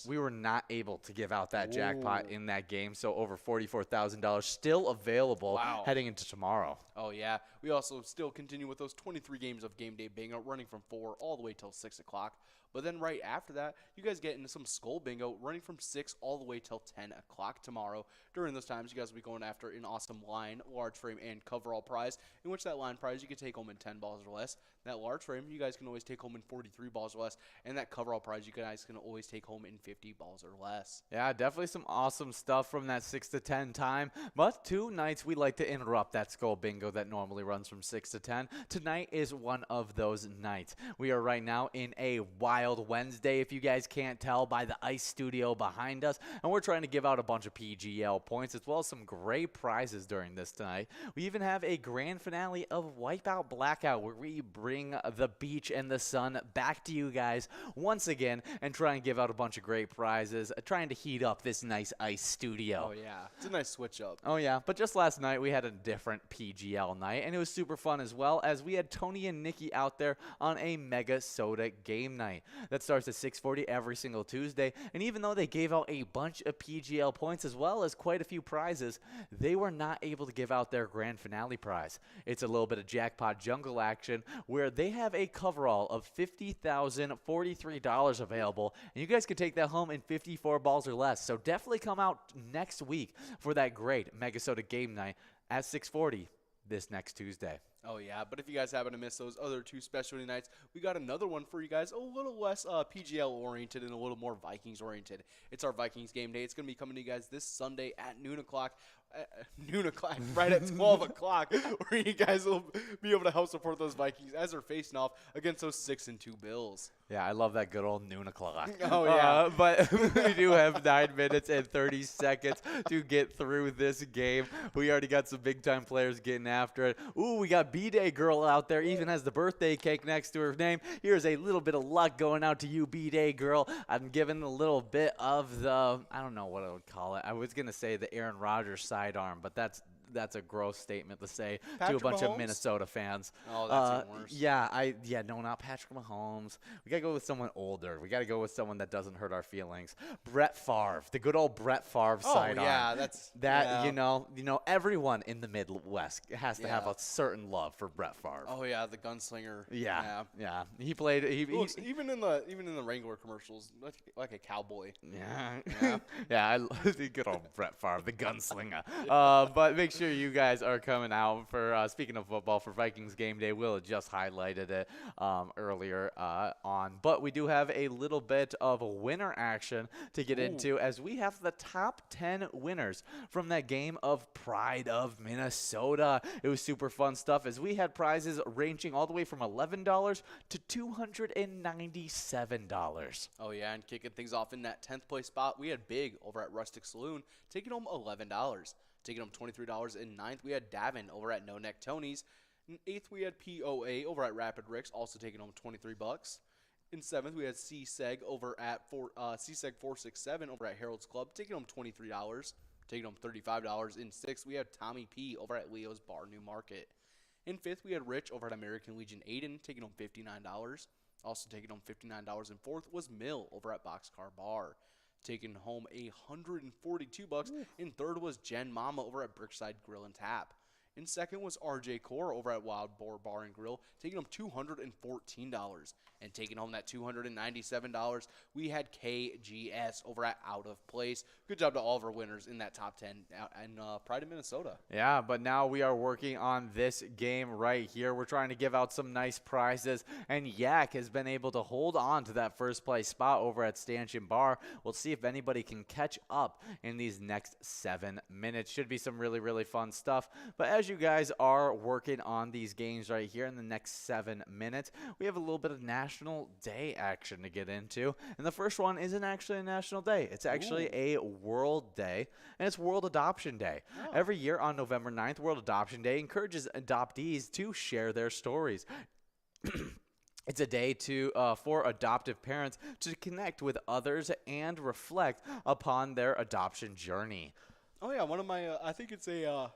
we were not able to give out that jackpot in that game, so over $44,000 still available heading into tomorrow. Oh, yeah. We also still continue with those 23 games of Game Day Bingo running from 4 all the way till 6 o'clock. But then right after that, you guys get into some Skull Bingo running from 6 all the way till 10 o'clock tomorrow. During those times, you guys will be going after an awesome line, large frame, and coverall prize, in which that line prize you can take home in 10 balls or less. That large frame, you guys can always take home in 43 balls or less. And that coverall prize, you guys can always take home in 50 balls or less. Yeah, definitely some awesome stuff from that 6 to 10 time. But 2 nights we like to interrupt that Skull Bingo that normally runs from 6 to 10. Tonight is one of those nights. We are right now in a Wild Wednesday, if you guys can't tell by the ice studio behind us. And we're trying to give out a bunch of PGL points as well as some great prizes during this tonight. We even have a grand finale of Wipeout Blackout, where we bring the beach and the sun back to you guys once again and try and give out a bunch of great prizes, trying to heat up this nice ice studio. Oh, yeah. It's a nice switch up. Oh, yeah. But just last night, we had a different PGL night, and it was super fun as well, as we had Tony and Nikki out there on a MegaSota game night. That starts at 6:40 every single Tuesday, and even though they gave out a bunch of PGL points as well as quite a few prizes, they were not able to give out their grand finale prize. It's a little bit of jackpot jungle action, where they have a coverall of $50,043 available, and you guys can take that home in 54 balls or less. So definitely come out next week for that great MegaSota game night at 6:40 this next Tuesday. Oh, yeah, but if you guys happen to miss those other 2 specialty nights, we got another one for you guys, a little less PGL-oriented and a little more Vikings-oriented. It's our Vikings game day. It's going to be coming to you guys this Sunday at noon o'clock, right at 12 o'clock, where you guys will be able to help support those Vikings as they're facing off against those 6-2 Bills. Yeah, I love that good old noon o'clock. Oh, yeah. But we do have 9 minutes and 30 seconds to get through this game. We already got some big-time players getting after it. Ooh, we got B-Day girl out there, even has the birthday cake next to her name. Here's a little bit of luck going out to you, B-Day girl. I'm giving a little bit of the, I don't know what I would call it. I was going to say the Aaron Rodgers sidearm, but that's a gross statement to say to a bunch of Minnesota fans. Oh, that's even worse. Yeah, no, not Patrick Mahomes. We got to go with someone older. We got to go with someone that doesn't hurt our feelings. Brett Favre, the good old Brett Favre sidearm. Oh, yeah, that's you know, everyone in the Midwest has to have a certain love for Brett Favre. Oh, yeah, the gunslinger. Yeah. He played. He even in the Wrangler commercials, like a cowboy. Yeah. I love the good old Brett Favre, the gunslinger. But make sure you guys are coming out for, speaking of football, for Vikings game day. Will just highlighted it earlier on. But we do have a little bit of winner action to get into, as we have the top 10 winners from that game of Pride of Minnesota. It was super fun stuff, as we had prizes ranging all the way from $11 to $297. Oh, yeah, and kicking things off in that 10th place spot, we had Big over at Rustic Saloon taking home $11. Taking home $23. In 9th, we had Davin over at No Neck Tony's. In 8th, we had POA over at Rapid Rick's, also taking home $23. In 7th, we had C-Seg over at C-Seg 467 over at Harold's Club, taking home $23. Taking home $35. In 6th, we had Tommy P over at Leo's Bar New Market. In 5th, we had Rich over at American Legion Aiden, taking home $59. Also taking home $59. In 4th was Mill over at Boxcar Bar, taking home $142. In 3rd was Jen Mama over at Brickside Grill and Tap. In 2nd was RJ Core over at Wild Boar Bar and Grill, taking home $214. And taking home that $297, we had KGS over at Out of Place. Good job to all of our winners in that top 10 in Pride of Minnesota. Yeah, but now we are working on this game right here. We're trying to give out some nice prizes, and Yak has been able to hold on to that first place spot over at Stanchion Bar. We'll see if anybody can catch up in these next 7 minutes. Should be some really, really fun stuff. But as you guys are working on these games right here in the next 7 minutes, we have a little bit of National Day action to get into. And the first one isn't actually a national day. It's actually a World Day, and it's World Adoption Day. Every year on November 9th, World Adoption Day encourages adoptees to share their stories. It's a day for adoptive parents to connect with others and reflect upon their adoption journey. Oh, yeah, one of my, I think it's a,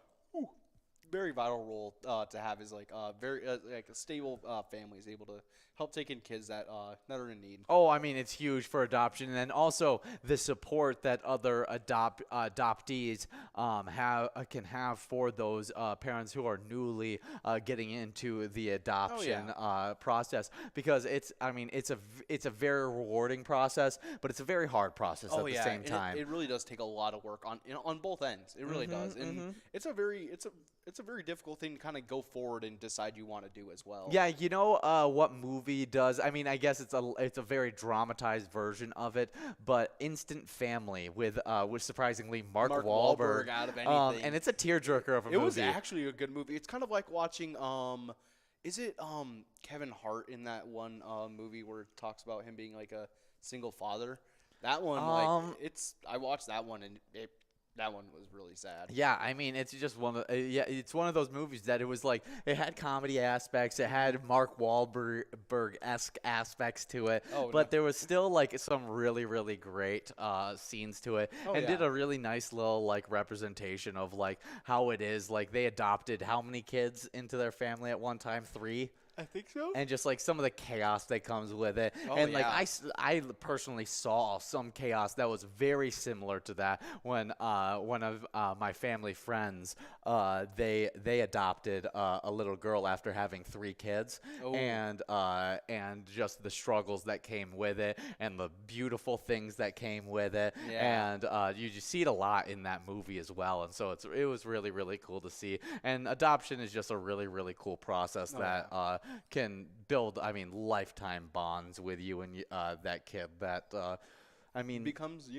very vital role to have is like very like a stable family is able to help take in kids that are in need. Oh, I mean, it's huge for adoption, and then also the support that other adoptees can have for those parents who are newly getting into the adoption process, because it's a very rewarding process, but it's a very hard process at the same time. It really does take a lot of work on both ends. It really does, and it's a very difficult thing to kind of go forward and decide you want to do as well. Yeah, you know what movie does? I mean, I guess it's a very dramatized version of it, but Instant Family with surprisingly Mark Wahlberg out of anything, and it's a tearjerker of a movie. It was actually a good movie. It's kind of like watching is it Kevin Hart in that one movie where it talks about him being like a single father? That one, I watched that one and that one was really sad. Yeah, I mean, it's just it's one of those movies that it was like, it had comedy aspects, it had Mark Wahlberg-esque aspects to it, but there was still like some really, really great scenes to it, did a really nice little like representation of like how it is. Like, they adopted how many kids into their family at one time? 3? I think so. And just like some of the chaos that comes with it. I personally saw some chaos that was very similar to that when one of my family friends, they adopted a little girl after having 3 kids. And just the struggles that came with it and the beautiful things that came with it. And you just see it a lot in that movie as well. And so it was really, really cool to see. And adoption is just a really, really cool process that can build, lifetime bonds with you and that kid that, becomes,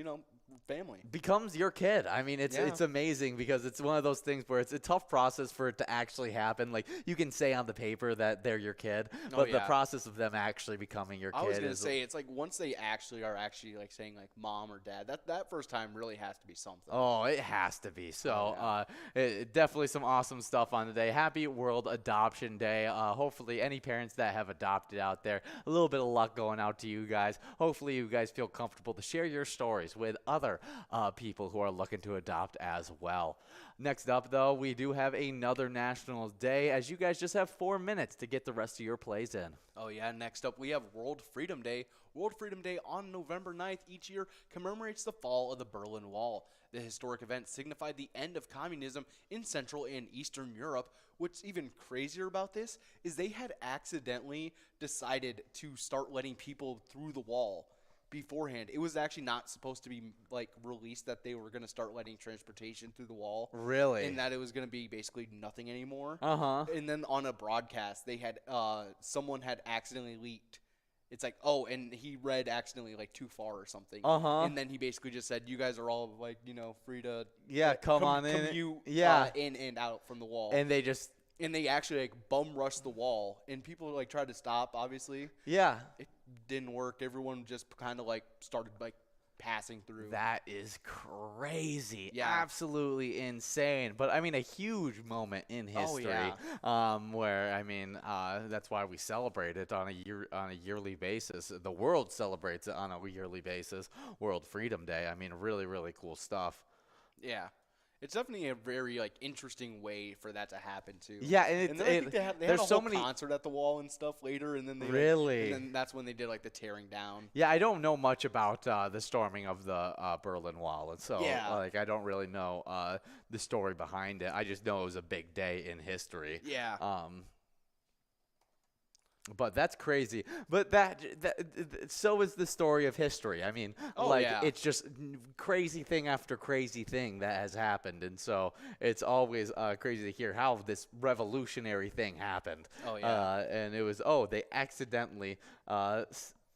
family. Becomes your kid. I mean, it's amazing, because it's one of those things where it's a tough process for it to actually happen. Like, you can say on the paper that they're your kid, but the process of them actually becoming your kid. I was gonna say, it's like once they actually are like saying like mom or dad, that first time really has to be something. Oh, it has to be. So definitely some awesome stuff on today. Happy World Adoption Day. Hopefully any parents that have adopted out there, a little bit of luck going out to you guys. Hopefully you guys feel comfortable to share your stories with other people who are looking to adopt as well. Next up, though, we do have another National Day, as you guys just have 4 minutes to get the rest of your plays in. Oh, yeah. Next up, we have World Freedom Day. World Freedom Day on November 9th each year commemorates the fall of the Berlin Wall. The historic event signified the end of communism in Central and Eastern Europe. What's even crazier about this is they had accidentally decided to start letting people through the wall beforehand. It was actually not supposed to be like released that they were going to start letting transportation through the wall. Really? And that it was going to be basically nothing anymore. And then on a broadcast, they had someone had accidentally leaked. It's like, and he read accidentally like too far or something. And then he basically just said, you guys are all like, free to come on in. Commute in and out from the wall. And they actually like bum rushed the wall, and people like tried to stop, obviously. Yeah. It didn't work. Everyone just kind of like started like passing through. That is crazy. Yeah. Absolutely insane. But a huge moment in history. Where that's why we celebrate it on a yearly basis. The world celebrates it on a yearly basis. World Freedom Day. Really, really cool stuff. Yeah. It's definitely a very interesting way for that to happen too. Yeah, and then I think they had a whole concert at the wall and stuff later, and then they and then that's when they did the tearing down. Yeah, I don't know much about the storming of the Berlin Wall, and so I don't really know the story behind it. I just know it was a big day in history. Yeah. But that's crazy. But so is the story of history. It's just crazy thing after crazy thing that has happened. And so it's always crazy to hear how this revolutionary thing happened. And it was, they accidentally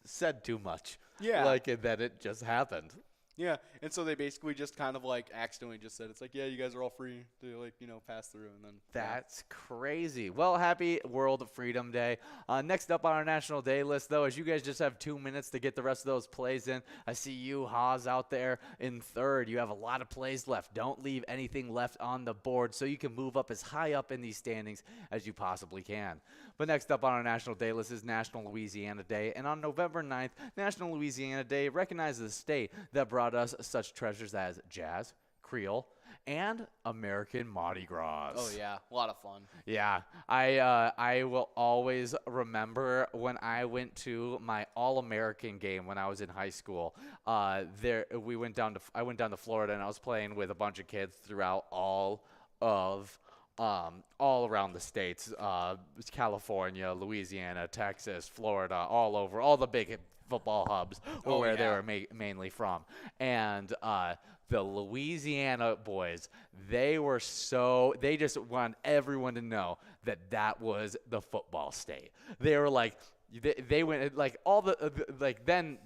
said too much. Yeah. That it just happened. Yeah, and so they basically just kind of accidentally just said, it's like, yeah, you guys are all free to pass through, and then. That's crazy. Well, happy World Freedom Day. Next up on our National Day list, though, as you guys just have 2 minutes to get the rest of those plays in. I see you, Haas, out there in third. You have a lot of plays left. Don't leave anything left on the board so you can move up as high up in these standings as you possibly can. But next up on our National Day list is National Louisiana Day. And on November 9th, National Louisiana Day recognizes the state that brought us such treasures as jazz, Creole, and American Mardi Gras. Oh yeah, a lot of fun. Yeah, I will always remember when I went to my All-American game when I was in high school. I went down to Florida, and I was playing with a bunch of kids throughout all around the states, California, Louisiana, Texas, Florida, all over, all the big football hubs were where they were mainly from. And the Louisiana boys, they just wanted everyone to know that was the football state. They were like, they went like all then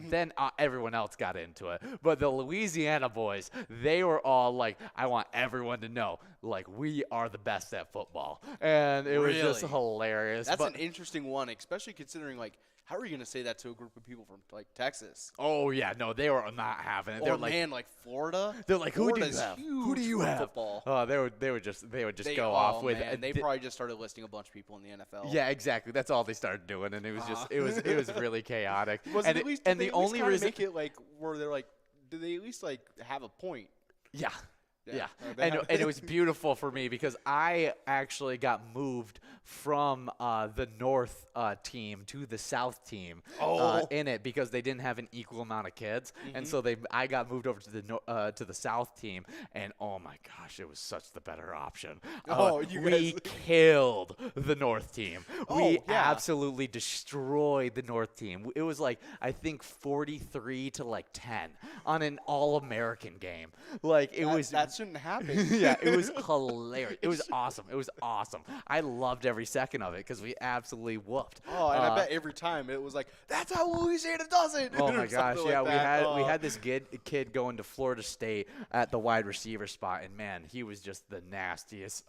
everyone else got into it, but the Louisiana boys, they were all like, I want everyone to know, like, we are the best at football, and it was just hilarious. That's an interesting one, especially considering, like, how are you going to say that to a group of people from, like, Texas? Oh, yeah. No, they were not having it. Or, like Florida? They're like, who do you have? Who do you have? Football. Oh, they would just go off with it. They probably just started listing a bunch of people in the NFL. Yeah, exactly. That's all they started doing, and it was just it was really chaotic. And the only reason make it like where they're like, do they at least like have a point? Yeah. Yeah, and it was beautiful for me because I actually got moved from the North team to the South team in it because they didn't have an equal amount of kids, and so I got moved over to the South team, and oh my gosh, it was such the better option. We killed the North team. We absolutely destroyed the North team. It was like, I think 43 to like 10 on an All-American game. Like that shouldn't happen. Yeah, it was hilarious. It was awesome. It was awesome. I loved every second of it because we absolutely whooped. Oh, and I bet every time it was like, that's how Louisiana does it. Oh my gosh, yeah, we had this kid going to Florida State at the wide receiver spot, and man, he was just the nastiest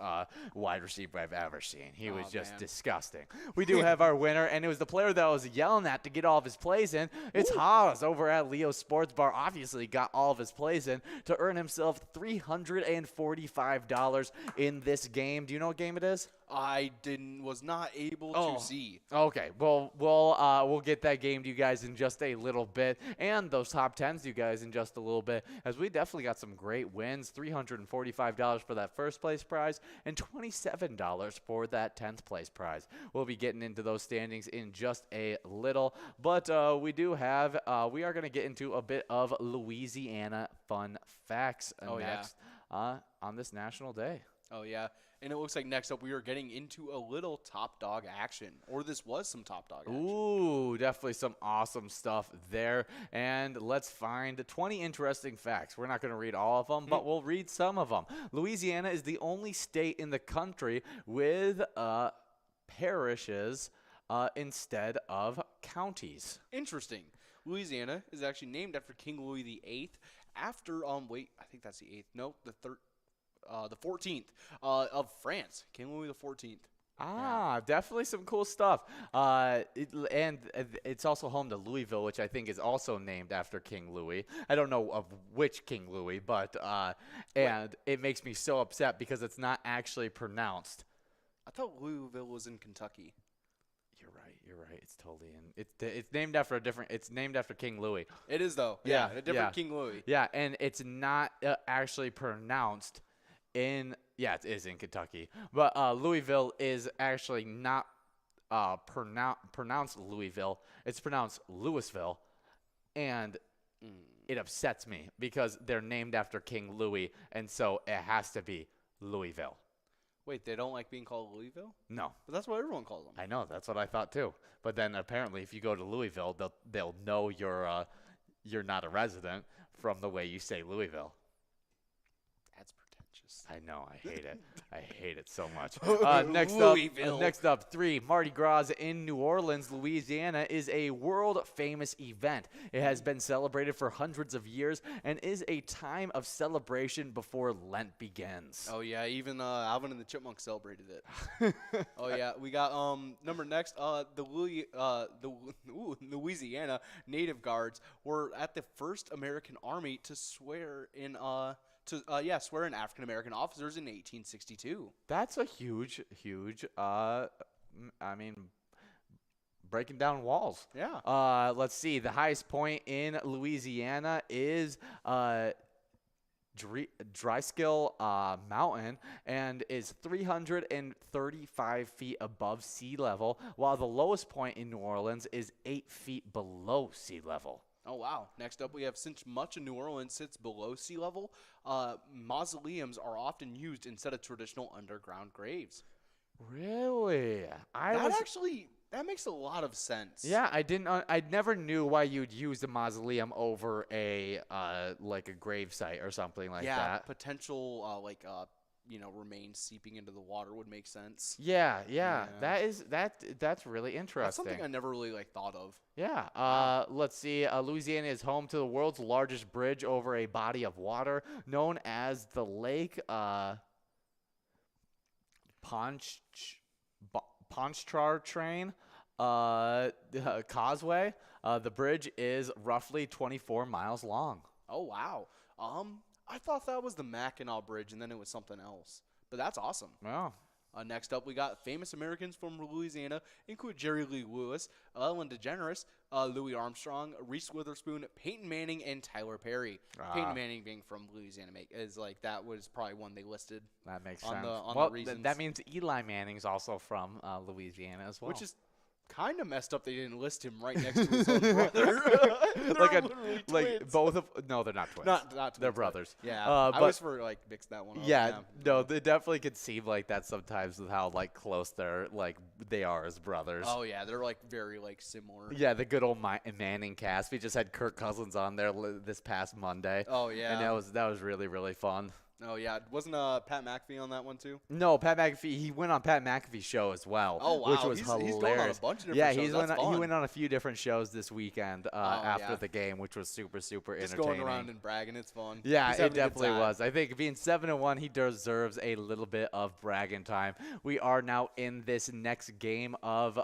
wide receiver I've ever seen. He was just disgusting. We do have our winner, and it was the player that I was yelling at to get all of his plays in. It's Haas over at Leo's Sports Bar. Obviously got all of his plays in to earn himself $345 in this game. Do you know what game it is? I was not able to see. Okay, well, we'll get that game to you guys in just a little bit, and those top 10s to you guys in just a little bit, as we definitely got some great wins. $345 for that first place prize, and $27 for that 10th place prize. We'll be getting into those standings in just a little, but we are going to get into a bit of Louisiana fun facts next on this National Day. Oh yeah. And it looks like next up we are getting into a little top dog action. Or this was some top dog action. Ooh, definitely some awesome stuff there. And let's find 20 interesting facts. We're not going to read all of them, but we'll read some of them. Louisiana is the only state in the country with parishes instead of counties. Interesting. Louisiana is actually named after King Louis VIII after, I think that's the 8th. No, the 14th of France, King Louis XIV. Definitely some cool stuff. And it's also home to Louisville, which I think is also named after King Louis. I don't know of which King Louis, but and it makes me so upset because it's not actually pronounced. I thought Louisville was in Kentucky. You're right. It's totally in. It's named after It's named after King Louis. It is though. Yeah, a different King Louis. Yeah, and it's not actually pronounced in. Yeah, it is in Kentucky, but Louisville is actually not pronounced Louisville. It's pronounced Louisville, and it upsets me because they're named after King Louis, and so it has to be Louisville. Wait, they don't like being called Louisville? No. But that's what everyone calls them. I know, that's what I thought too. But then apparently if you go to Louisville, they'll know you're not a resident from the way you say Louisville. That's pretentious. I know, I hate it. I hate it so much. Next up, 3. Mardi Gras in New Orleans, Louisiana is a world-famous event. It has been celebrated for hundreds of years and is a time of celebration before Lent begins. Oh, yeah, even Alvin and the Chipmunks celebrated it. Oh, yeah, we got next, the Louisiana Native Guards were at the first American Army to swear in African-American officers in 1862. That's a huge, breaking down walls. Yeah. Let's see. The highest point in Louisiana is Dryskill Mountain and is 335 feet above sea level, while the lowest point in New Orleans is 8 feet below sea level. Oh, wow. Next up, we have, since much of New Orleans sits below sea level, mausoleums are often used instead of traditional underground graves. Really? That makes a lot of sense. Yeah, I never knew why you'd use the mausoleum over a like a grave site or something like that. Yeah, potential remains seeping into the water would make sense. Yeah. That's really interesting. That's something I never really thought of. Yeah. Let's see. Louisiana is home to the world's largest bridge over a body of water known as the Lake Pontchartrain Causeway. The bridge is roughly 24 miles long. Oh, wow. I thought that was the Mackinac Bridge, and then it was something else. But that's awesome. Wow. Next up, we got famous Americans from Louisiana, include Jerry Lee Lewis, Ellen DeGeneres, Louis Armstrong, Reese Witherspoon, Peyton Manning, and Tyler Perry. Peyton Manning being from Louisiana that was probably one they listed. That makes sense. The reasons. That means Eli Manning's also from Louisiana as well. Which is kind of messed up they didn't list him right next to his own brother. Both of no, they're not twins. Not twins. They're brothers. Yeah, I always mixed that one up. Yeah, no, they definitely could seem like that sometimes with how close they are as brothers. Oh yeah, they're very similar. Yeah, the good old Manning cast. We just had Kirk Cousins on there this past Monday. Oh yeah, and that was really, really fun. Oh yeah, wasn't Pat McAfee on that one too? No, Pat McAfee. He went on Pat McAfee's show as well. Oh wow, which was hilarious. He's going on a bunch of different shows. He went on a few different shows this weekend after the game, which was super, super just entertaining. Going around and bragging, it's fun. Yeah, it definitely was. I think being 7-1, he deserves a little bit of bragging time. We are now in this next game of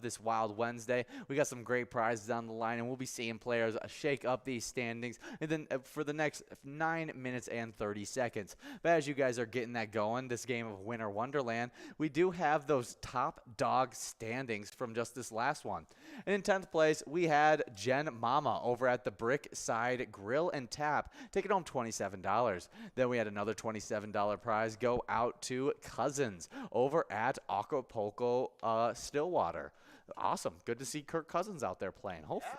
this Wild Wednesday. We got some great prizes on the line, and we'll be seeing players shake up these standings, and then for the next 9 minutes and 30 seconds. But as you guys are getting that going, this game of Winter Wonderland, we do have those top dog standings from just this last one. And in 10th place, we had Jen Mama over at the Brickside Grill and Tap, taking home $27. Then we had another $27 prize go out to Cousins over at Acapulco Stillwater. Awesome. Good to see Kirk Cousins out there playing. Hopefully,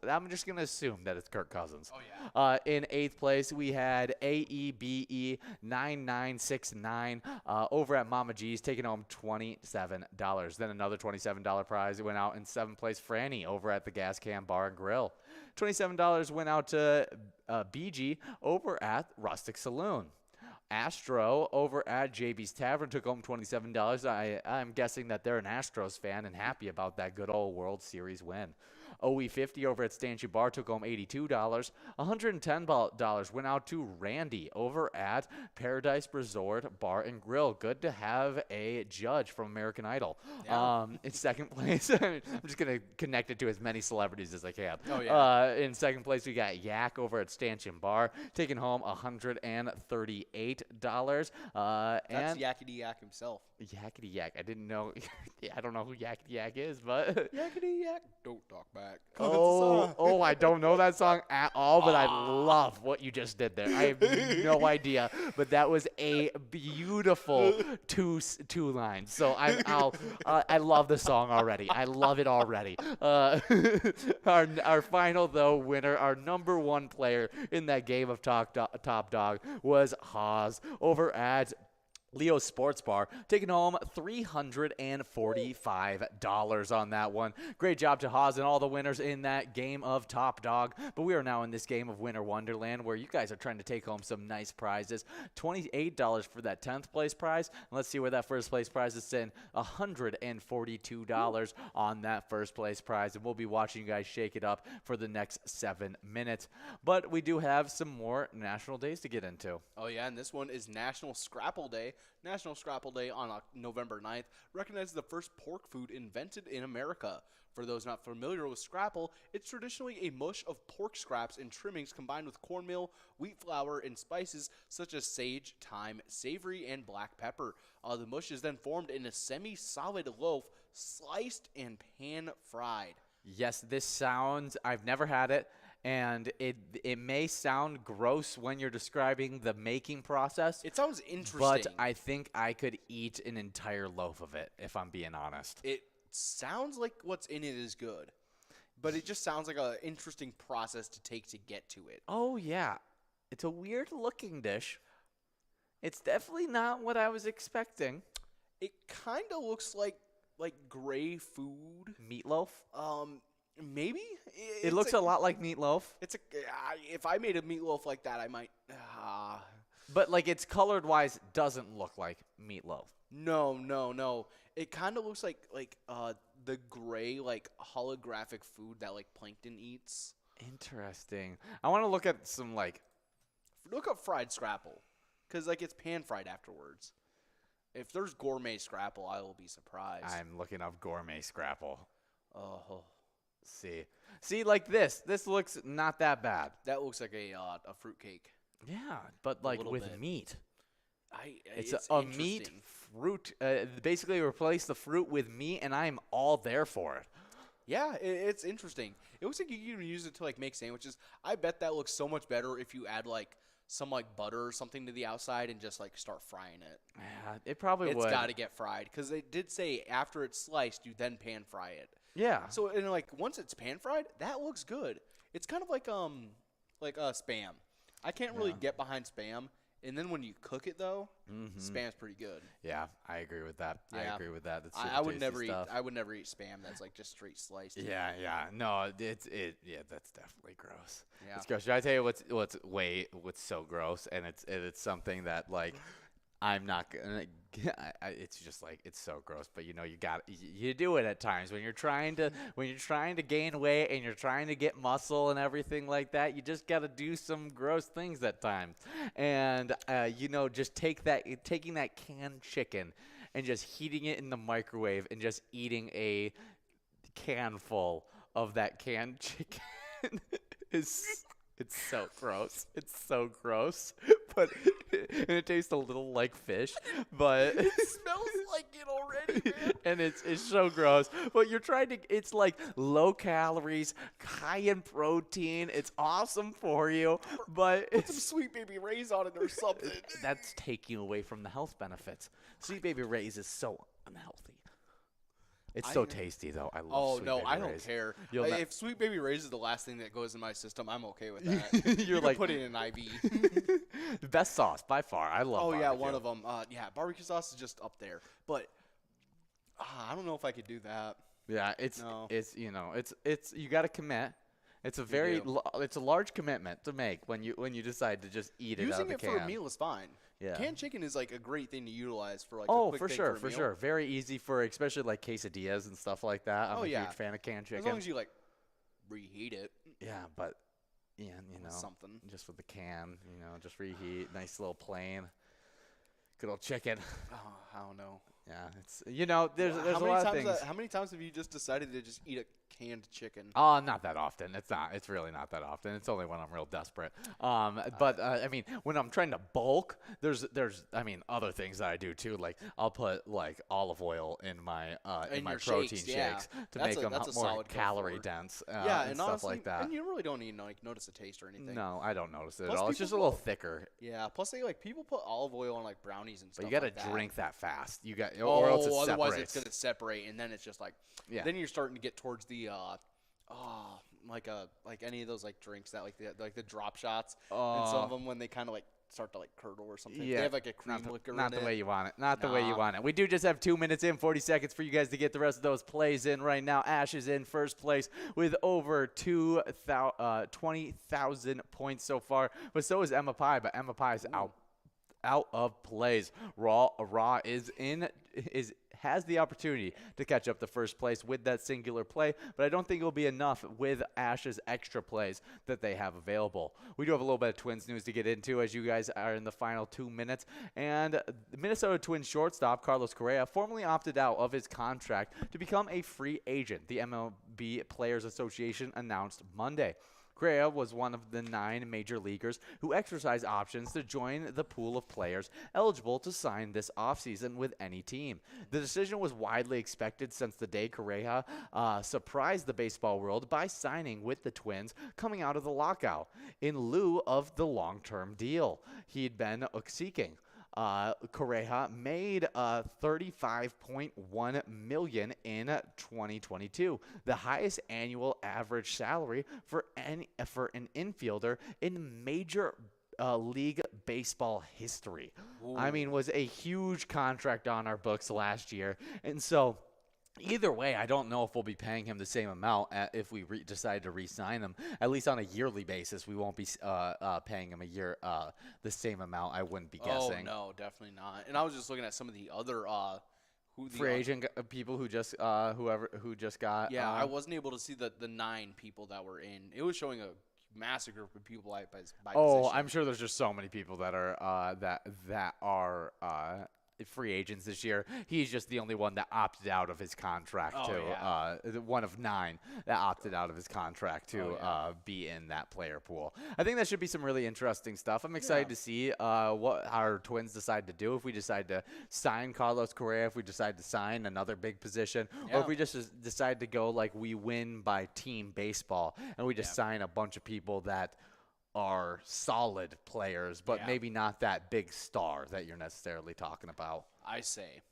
I'm just going to assume that it's Kirk Cousins. Oh, yeah. In 8th place, we had AEBE 9969 over at Mama G's, taking home $27. Then another $27 prize went out in 7th place, Franny over at the Gas Can Bar and Grill. $27 went out to BG over at Rustic Saloon. Astro over at JB's Tavern took home $27. I'm guessing that they're an Astros fan and happy about that good old World Series win. OE50 over at Stanchie Bar took home $82. $110 went out to Randy over at Paradise Resort Bar and Grill. Good to have a judge from American Idol. Yeah. In 2nd place, I'm just going to connect it to as many celebrities as I can. Oh, yeah. In 2nd place, we got Yak over at Stanchion Bar, taking home $138. That's Yakety Yak himself. Yakety Yak. I didn't know. I don't know who Yakety Yak is, but Yakety Yak, don't talk back. Oh, I don't know that song at all, but I love what you just did there. I have no idea, but that was a beautiful two lines. So I love the song already. I love it already. Our final though winner, our number 1 player in that game of Top Dog was Haas over at Leo Sports Bar, taking home $345 on that one. Great job to Haas and all the winners in that game of Top Dog. But we are now in this game of Winter Wonderland where you guys are trying to take home some nice prizes. $28 for that 10th place prize. And let's see where that first place prize is sitting. $142 on that first place prize. And we'll be watching you guys shake it up for the next 7 minutes. But we do have some more national days to get into. Oh, yeah, and this one is National Scrapple Day. National Scrapple Day on November 9th recognizes the first pork food invented in America. For those not familiar with scrapple, it's traditionally a mush of pork scraps and trimmings combined with cornmeal, wheat flour, and spices such as sage, thyme, savory, and black pepper. The mush is then formed in a semi-solid loaf, sliced and pan-fried. Yes, this sounds, I've never had it. And it may sound gross when you're describing the making process. It sounds interesting. But I think I could eat an entire loaf of it, if I'm being honest. It sounds like what's in it is good. But it just sounds like an interesting process to take to get to it. Oh, yeah. It's a weird-looking dish. It's definitely not what I was expecting. It kind of looks like gray food. Meatloaf? Maybe. It looks a lot like meatloaf. It's if I made a meatloaf like that, I might. But like its colored wise doesn't look like meatloaf. No. It kind of looks like the gray holographic food that plankton eats. Interesting. I want to look at some look up fried scrapple, because it's pan fried afterwards. If there's gourmet scrapple, I will be surprised. I'm looking up gourmet scrapple. Oh. See, like this. This looks not that bad. That looks like a fruitcake. Yeah, but with meat. It's a meat fruit. Basically, replace the fruit with meat, and I'm all there for it. Yeah, it's interesting. It looks like you can even use it to make sandwiches. I bet that looks so much better if you add some butter or something to the outside and just start frying it. Yeah, it probably would. It's got to get fried, because they did say after it's sliced, you then pan fry it. Yeah. So once it's pan fried, that looks good. It's kind of like Spam. I can't really get behind Spam, and then when you cook it though, Spam's pretty good. Yeah, I agree with that. Yeah. I agree with that. That's I would never stuff. eat. I would never eat Spam that's just straight sliced. Yeah. No, yeah, that's definitely gross. Yeah. It's gross. Should I tell you what's so gross, and it's something that I'm not gonna. It's just it's so gross, but you do it at times when you're trying to gain weight and you're trying to get muscle and everything like that. You just gotta do some gross things at times, and just taking that canned chicken and just heating it in the microwave and just eating a can full of that canned chicken It's so gross. It's so gross. And it tastes a little like fish, but it smells like it already, man. And it's so gross. But it's low calories, high in protein. It's awesome for you, but put some Sweet Baby Ray's on it or something. That's taking away from the health benefits. Sweet Baby Ray's is so unhealthy. It's so tasty, though. I love Sweet Baby Ray's. I don't care. If Sweet Baby Ray's is the last thing that goes in my system, I'm okay with that. You're put it in an IV. The best sauce by far. I love. Oh yeah, one of them. Barbecue sauce is just up there. But I don't know if I could do that. Yeah, it's you got to commit. It's a large commitment to make when you decide to just eat it out of the can. Using it for a meal is fine. Yeah. Canned chicken is a great thing to utilize for a quick for thing sure, for a meal. sure. Very easy for especially quesadillas and stuff like that. I'm a huge fan of canned chicken. As long as you reheat it. Yeah, but something just with the can, just reheat, nice little plain, good old chicken. Oh, I don't know. Yeah, it's there's a lot of things. How many times have you just decided to just eat a canned chicken? Oh, not that often. It's not. It's really not that often. It's only when I'm real desperate. But when I'm trying to bulk, there's other things that I do too. Like I'll put olive oil in my protein shakes to make them more calorie dense. And stuff honestly, like that. And you really don't even notice the taste or anything. No, I don't notice it at all. It's just a little thicker. Yeah. Plus, people put olive oil on brownies and stuff. But you got to that. drink that fast. You got, or else it separates. Otherwise it's gonna separate, and then it's just then you're starting to get towards the any of those drinks that the drop shots, and some of them when they kind of start to curdle or something. Yeah. They have a cream liquor in it. Not the way you want it. Not the way you want it. We do just have 2 minutes and 40 seconds for you guys to get the rest of those plays in right now. Ash is in first place with over 20,000 points so far, but so is Emma Pie. But Emma Pie is out of plays. Raw has the opportunity to catch up to first place with that singular play, but I don't think it will be enough with Ash's extra plays that they have available. We do have a little bit of Twins news to get into as you guys are in the final 2 minutes, and the Minnesota Twins shortstop Carlos Correa formally opted out of his contract to become a free agent, the MLB Players Association announced Monday. Correa was one of the 9 major leaguers who exercised options to join the pool of players eligible to sign this offseason with any team. The decision was widely expected since the day Correa surprised the baseball world by signing with the Twins coming out of the lockout in lieu of the long-term deal he'd been seeking. Correa made $35.1 million in 2022, the highest annual average salary for an infielder in Major League Baseball history. Ooh. I mean, was a huge contract on our books last year, and so. Either way, I don't know if we'll be paying him the same amount if we decide to re-sign him. At least on a yearly basis, we won't be paying him the same amount. I wouldn't be guessing. Oh no, definitely not. And I was just looking at some of the other free agent people who just got. Yeah, I wasn't able to see the 9 people that were in. It was showing a massive group of people by position. I'm sure there's just so many people that are that are free agents this year. He's just the only one that opted out of his contract one of 9 that opted out of his contract to be in that player pool. I think that should be some really interesting stuff. I'm excited to see what our Twins decide to do, if we decide to sign Carlos Correa, if we decide to sign another big position, or if we just decide to go like we win by team baseball and we just sign a bunch of people that are solid players, but maybe not that big star that you're necessarily talking about. I say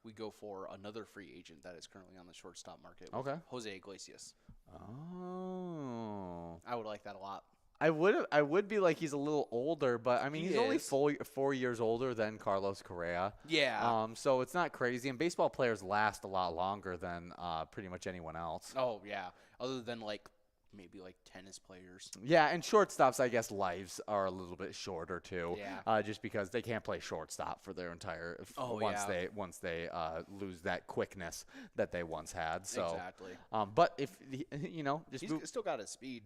we go for another free agent that is currently on the shortstop market. Okay. Jose Iglesias. Oh. I would like that a lot. I would be like he's a little older, but I mean he's only 4 years older than Carlos Correa. Yeah. So it's not crazy, and baseball players last a lot longer than pretty much anyone else. Oh yeah. Other than maybe tennis players. Yeah, and shortstops, I guess, lives are a little bit shorter too. Yeah. Just because they can't play shortstop for their entire once they lose that quickness that they once had. So exactly. But if he's still got his speed.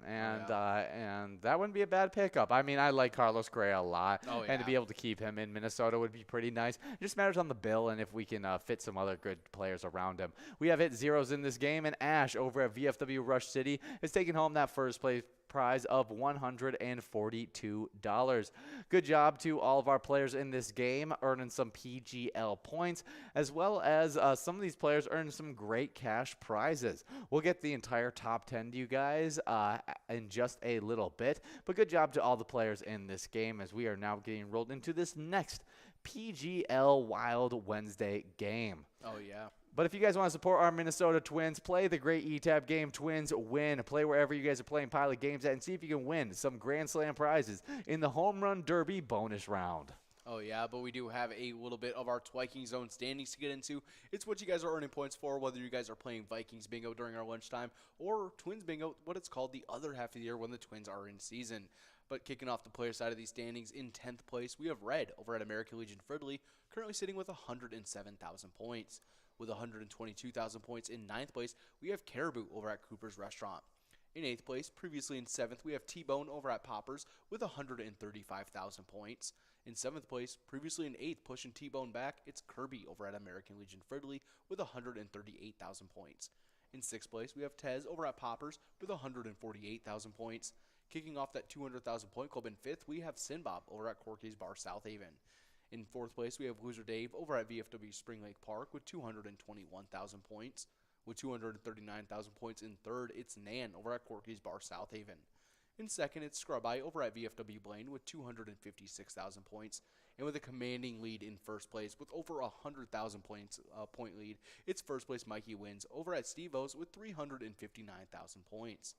And that wouldn't be a bad pickup. I mean, I like Carlos Correa a lot, and to be able to keep him in Minnesota would be pretty nice. It just matters on the bill and if we can fit some other good players around him. We have hit zeros in this game, and Ash over at VFW Rush City is taking home that first place prize of $142. Good job to all of our players in this game, earning some PGL points, as well as some of these players earning some great cash prizes. We'll get the entire top 10 to you guys in just a little bit, but good job to all the players in this game as we are now getting rolled into this next PGL Wild Wednesday game. Oh, yeah. But if you guys want to support our Minnesota Twins, play the great ETAP game Twins Win. Play wherever you guys are playing Pilot games at and see if you can win some Grand Slam prizes in the Home Run Derby bonus round. Oh, yeah, but we do have a little bit of our Twiking Zone standings to get into. It's what you guys are earning points for, whether you guys are playing Vikings Bingo during our lunchtime or Twins Bingo, what it's called the other half of the year when the Twins are in season. But kicking off the player side of these standings, in 10th place, we have Red over at American Legion Fridley, currently sitting with 107,000 points. With 122,000 points in 9th place, we have Caribou over at Cooper's Restaurant. In 8th place, previously in 7th, we have T-Bone over at Poppers with 135,000 points. In 7th place, previously in 8th, pushing T-Bone back, it's Kirby over at American Legion Fridley with 138,000 points. In 6th place, we have Tez over at Poppers with 148,000 points. Kicking off that 200,000 point club in 5th, we have Sinbob over at Corky's Bar South Haven. In 4th place, we have Loser Dave over at VFW Spring Lake Park with 221,000 points. With 239,000 points in 3rd, it's Nan over at Corky's Bar South Haven. In 2nd, it's Scrub Eye over at VFW Blaine with 256,000 points. And with a commanding lead in 1st place with over 100,000 points point lead, it's 1st place Mikey Wins over at Steve-O's with 359,000 points.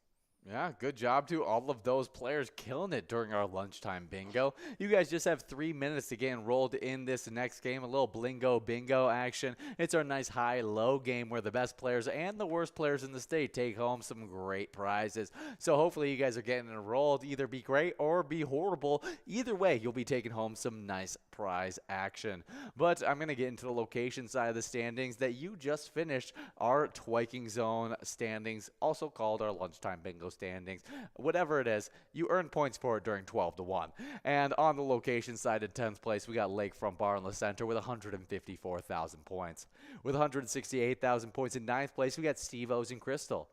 Yeah, good job to all of those players killing it during our lunchtime bingo. You guys just have 3 minutes to get enrolled in this next game, a little blingo bingo action. It's our nice high-low game where the best players and the worst players in the state take home some great prizes. So hopefully you guys are getting enrolled, either be great or be horrible. Either way, you'll be taking home some nice prize action. But I'm going to get into the location side of the standings that you just finished, our Twiking Zone standings, also called our lunchtime bingo standings. Whatever it is, you earn points for it during 12-1. And on the location side in 10th place, we got Lakefront Bar in the center with 154,000 points. With 168,000 points in 9th place, we got Steve-O's in Crystal.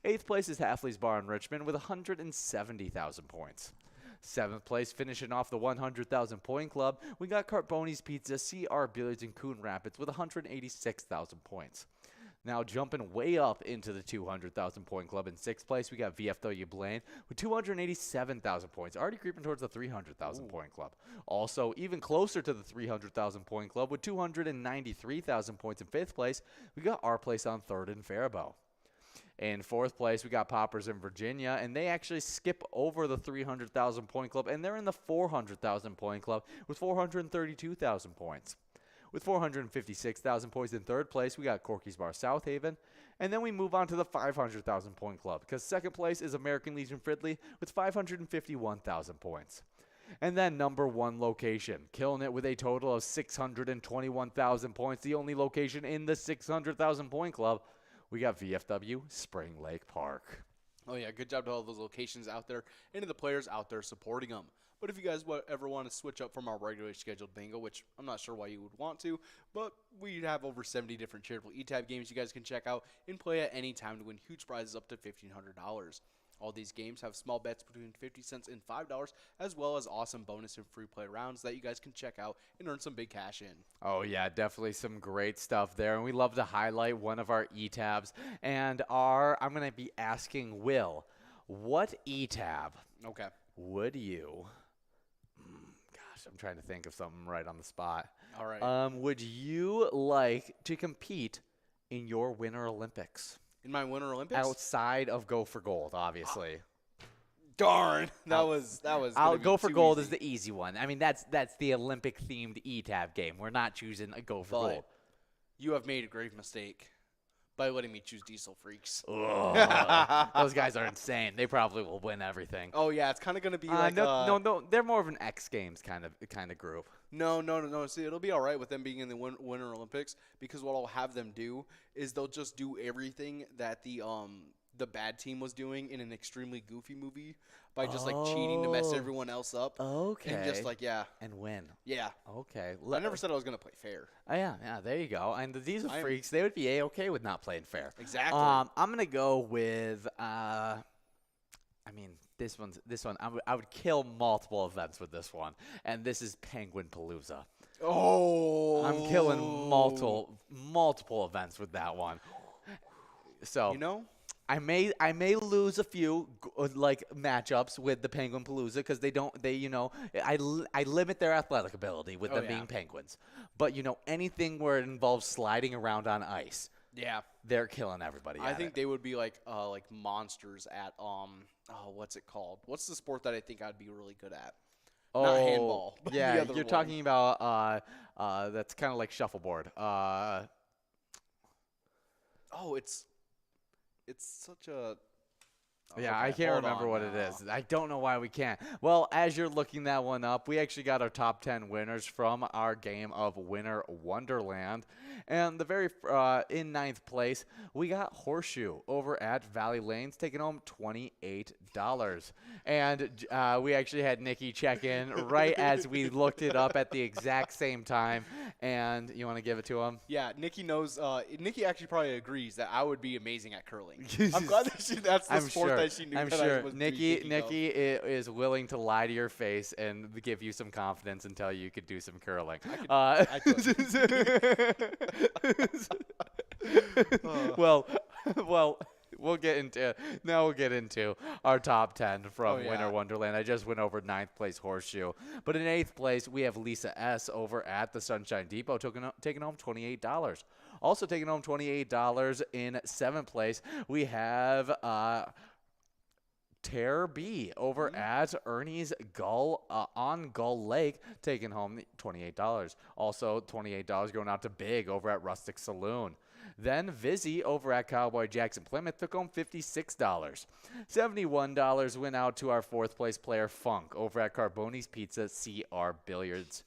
8th place is Halfley's Bar in Richmond with 170,000 points. 7th place, finishing off the 100,000 point club, we got Carboni's Pizza, CR Billiards in Coon Rapids with 186,000 points. Now jumping way up into the 200,000 point club in 6th place, we got VFW Blaine with 287,000 points, already creeping towards the 300,000 point club. Also, even closer to the 300,000 point club with 293,000 points in 5th place, we got our place on 3rd in Faribault. In 4th place, we got Poppers in Virginia, and they actually skip over the 300,000 point club, and they're in the 400,000 point club with 432,000 points. With 456,000 points in 3rd place, we got Corky's Bar South Haven, and then we move on to the 500,000 point club, because 2nd place is American Legion Fridley with 551,000 points. And then number 1 location, killing it with a total of 621,000 points, the only location in the 600,000 point club, we got VFW Spring Lake Park. Oh, yeah, good job to all those locations out there and to the players out there supporting them. But if you guys ever want to switch up from our regularly scheduled bingo, which I'm not sure why you would want to, but we have over 70 different charitable E-Tab games you guys can check out and play at any time to win huge prizes up to $1,500. All these games have small bets between 50 cents and $5, as well as awesome bonus and free play rounds that you guys can check out and earn some big cash in. Oh, yeah, definitely some great stuff there. And we love to highlight one of our E-Tabs. And I'm going to be asking Will, what E-Tab would you... Gosh, I'm trying to think of something right on the spot. All right. Would you like to compete in your Winter Olympics? In my Winter Olympics? Outside of Go for Gold, obviously. Darn. That was I'll Go for Gold is the easy one. I mean, that's the Olympic-themed E-Tab game. We're not choosing a Go for Gold. You have made a grave mistake by letting me choose Diesel Freaks. Those guys are insane. They probably will win everything. Oh, yeah, it's kind of going to be like... No, they're more of an X Games kind of group. No. See, it'll be all right with them being in the Winter Olympics because what I'll have them do is they'll just do everything that the bad team was doing in an extremely goofy movie by just like cheating to mess everyone else up. Okay. And just like, and win. Yeah. Okay. I never said I was going to play fair. Oh, yeah, there you go. And the Diesel Freaks, they would be A-okay with not playing fair. Exactly. I'm going to go with, this one, I would kill multiple events with this one. And this is Penguin Palooza. Oh. I'm killing multiple events with that one. So, you know, I may lose a few matchups with the Penguin Palooza because I limit their athletic ability with them being penguins. But anything where it involves sliding around on ice, they're killing everybody. I think they would be like monsters at what's it called? What's the sport that I think I'd be really good at? Not handball. But yeah, you're talking about that's kind of like shuffleboard. It's such a... I can't remember what it is. I don't know why we can't. Well, as you're looking that one up, we actually got our top 10 winners from our game of Winter Wonderland. And the very in 9th place, we got Horseshoe over at Valley Lanes, taking home $28. And we actually had Nikki check in right as we looked it up at the exact same time. And you want to give it to him? Yeah, Nikki knows. Nikki actually probably agrees that I would be amazing at curling. I'm glad that that's the sport that she knew. I'm sure Nikki is willing to lie to your face and give you some confidence and tell you could do some curling. I Well, we'll get into our top 10 from Winter Wonderland. I just went over 9th place Horseshoe. But in 8th place, we have Lisa S. over at the Sunshine Depot taking home $28. Also taking home $28 in 7th place, we have Terror B over at Ernie's on Gull Lake, taking home $28. Also $28 going out to Big over at Rustic Saloon. Then Vizzy over at Cowboy Jackson Plymouth took home $56. $71 went out to our 4th place player Funk over at Carboni's Pizza CR Billiards.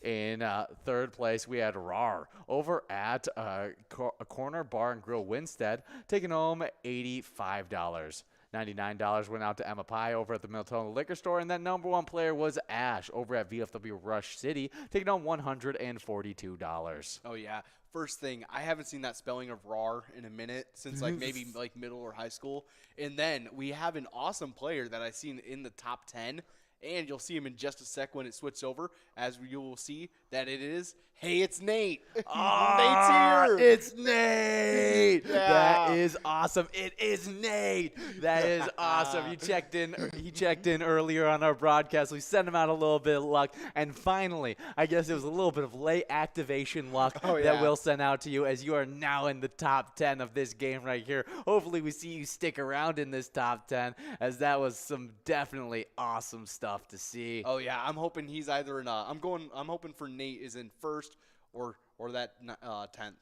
In 3rd place, we had RAR over at a Corner Bar and Grill Winstead, taking home $85. $99 went out to Emma Pie over at the Miltona Liquor Store, and that number 1 player was Ash over at VFW Rush City, taking on $142. Oh yeah. First thing, I haven't seen that spelling of RAR in a minute since maybe middle or high school. And then we have an awesome player that I've seen in the top 10, and you'll see him in just a sec when it switches over, as you will see that it is, hey, it's Nate. Nate's here. It's Nate. Yeah. That is awesome. It is Nate. That is awesome. He checked in earlier on our broadcast. We sent him out a little bit of luck, and finally, I guess it was a little bit of late activation luck that we'll send out to you, as you are now in the top 10 of this game right here. Hopefully, we see you stick around in this top 10, as that was some definitely awesome stuff to see. Oh yeah, I'm hoping he's either in. I'm hoping for Nate is in first or that 10th.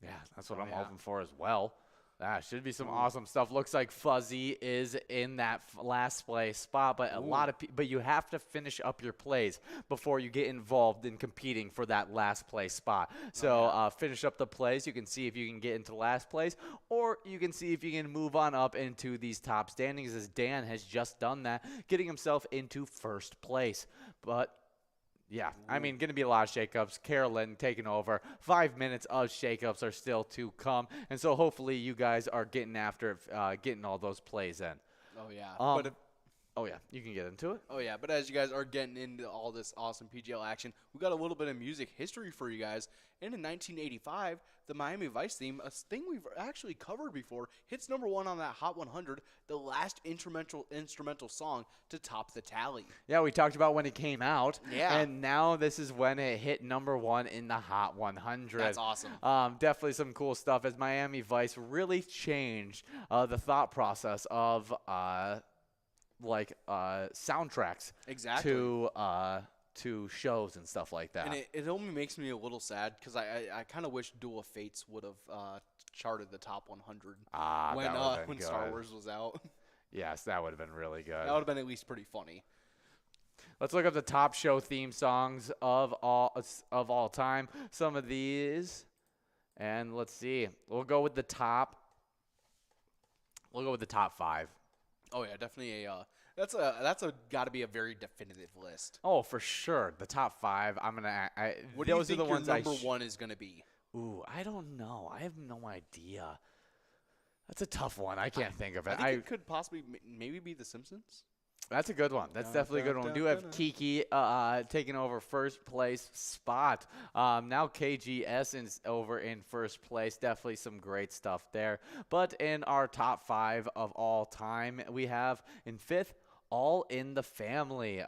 Yeah, that's what I'm hoping for as well. That should be some awesome stuff. Looks like Fuzzy is in that last place spot, but but you have to finish up your plays before you get involved in competing for that last place spot. So finish up the plays. You can see if you can get into last place, or you can see if you can move on up into these top standings, as Dan has just done that, getting himself into first place. But yeah, I mean, going to be a lot of shakeups. Carolyn taking over. 5 minutes of shakeups are still to come, and so hopefully you guys are getting after getting all those plays in. Oh yeah. Oh yeah, you can get into it. Oh yeah, but as you guys are getting into all this awesome PGL action, we got a little bit of music history for you guys. And in 1985, the Miami Vice theme, a thing we've actually covered before, hits number 1 on that Hot 100, the last instrumental song to top the tally. Yeah, we talked about when it came out. Yeah. And now this is when it hit number 1 in the Hot 100. That's awesome. Definitely some cool stuff, as Miami Vice really changed the thought process of soundtracks to shows and stuff like that. And it only makes me a little sad, because I kind of wish Duel of Fates would have charted the top 100 when Star Wars was out. Yes, that would have been really good. That would have been at least pretty funny. Let's look up the top show theme songs of all time. Some of these, and let's see. We'll go with the top 5. Oh yeah, definitely that's got to be a very definitive list. Oh, for sure. The top 5. What do you think your number 1 is gonna be? Ooh, I don't know. I have no idea. That's a tough one. I can't think of it. I think it could possibly maybe be The Simpsons. That's a good one. That's definitely a good one. We do have Kiki taking over first place spot. Now KGS is over in first place. Definitely some great stuff there. But in our top 5 of all time, we have in 5th, All in the Family,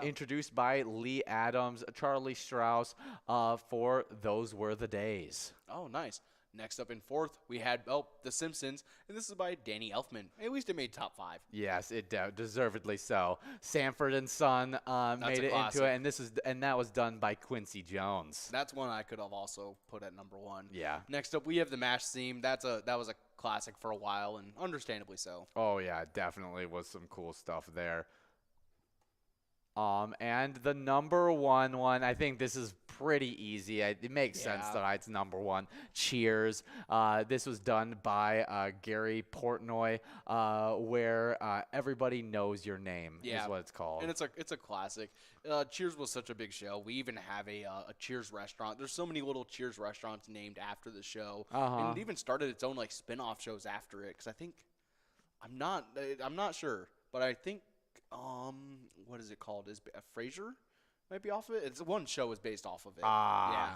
introduced by Lee Adams, Charlie Strauss, for Those Were the Days. Oh, nice. Next up in 4th, we had The Simpsons, and this is by Danny Elfman. At least it made top 5. Yes, it deservedly so. Sanford and Son made it into it, and that was done by Quincy Jones. That's one I could have also put at number 1. Yeah. Next up, we have the MASH theme. That was a classic for a while, and understandably so. Oh yeah, definitely was some cool stuff there. And the number 1 one, I think this is pretty easy. It makes sense that it's number 1. Cheers. This was done by Gary Portnoy, where Everybody Knows Your Name is what it's called. And it's a classic. Cheers was such a big show. We even have a Cheers restaurant. There's so many little Cheers restaurants named after the show, and it even started its own spin-off shows after it. Because I think I'm not sure, but I think. What is it called? Is Frasier might be off of it? It's one show is based off of it. Yeah.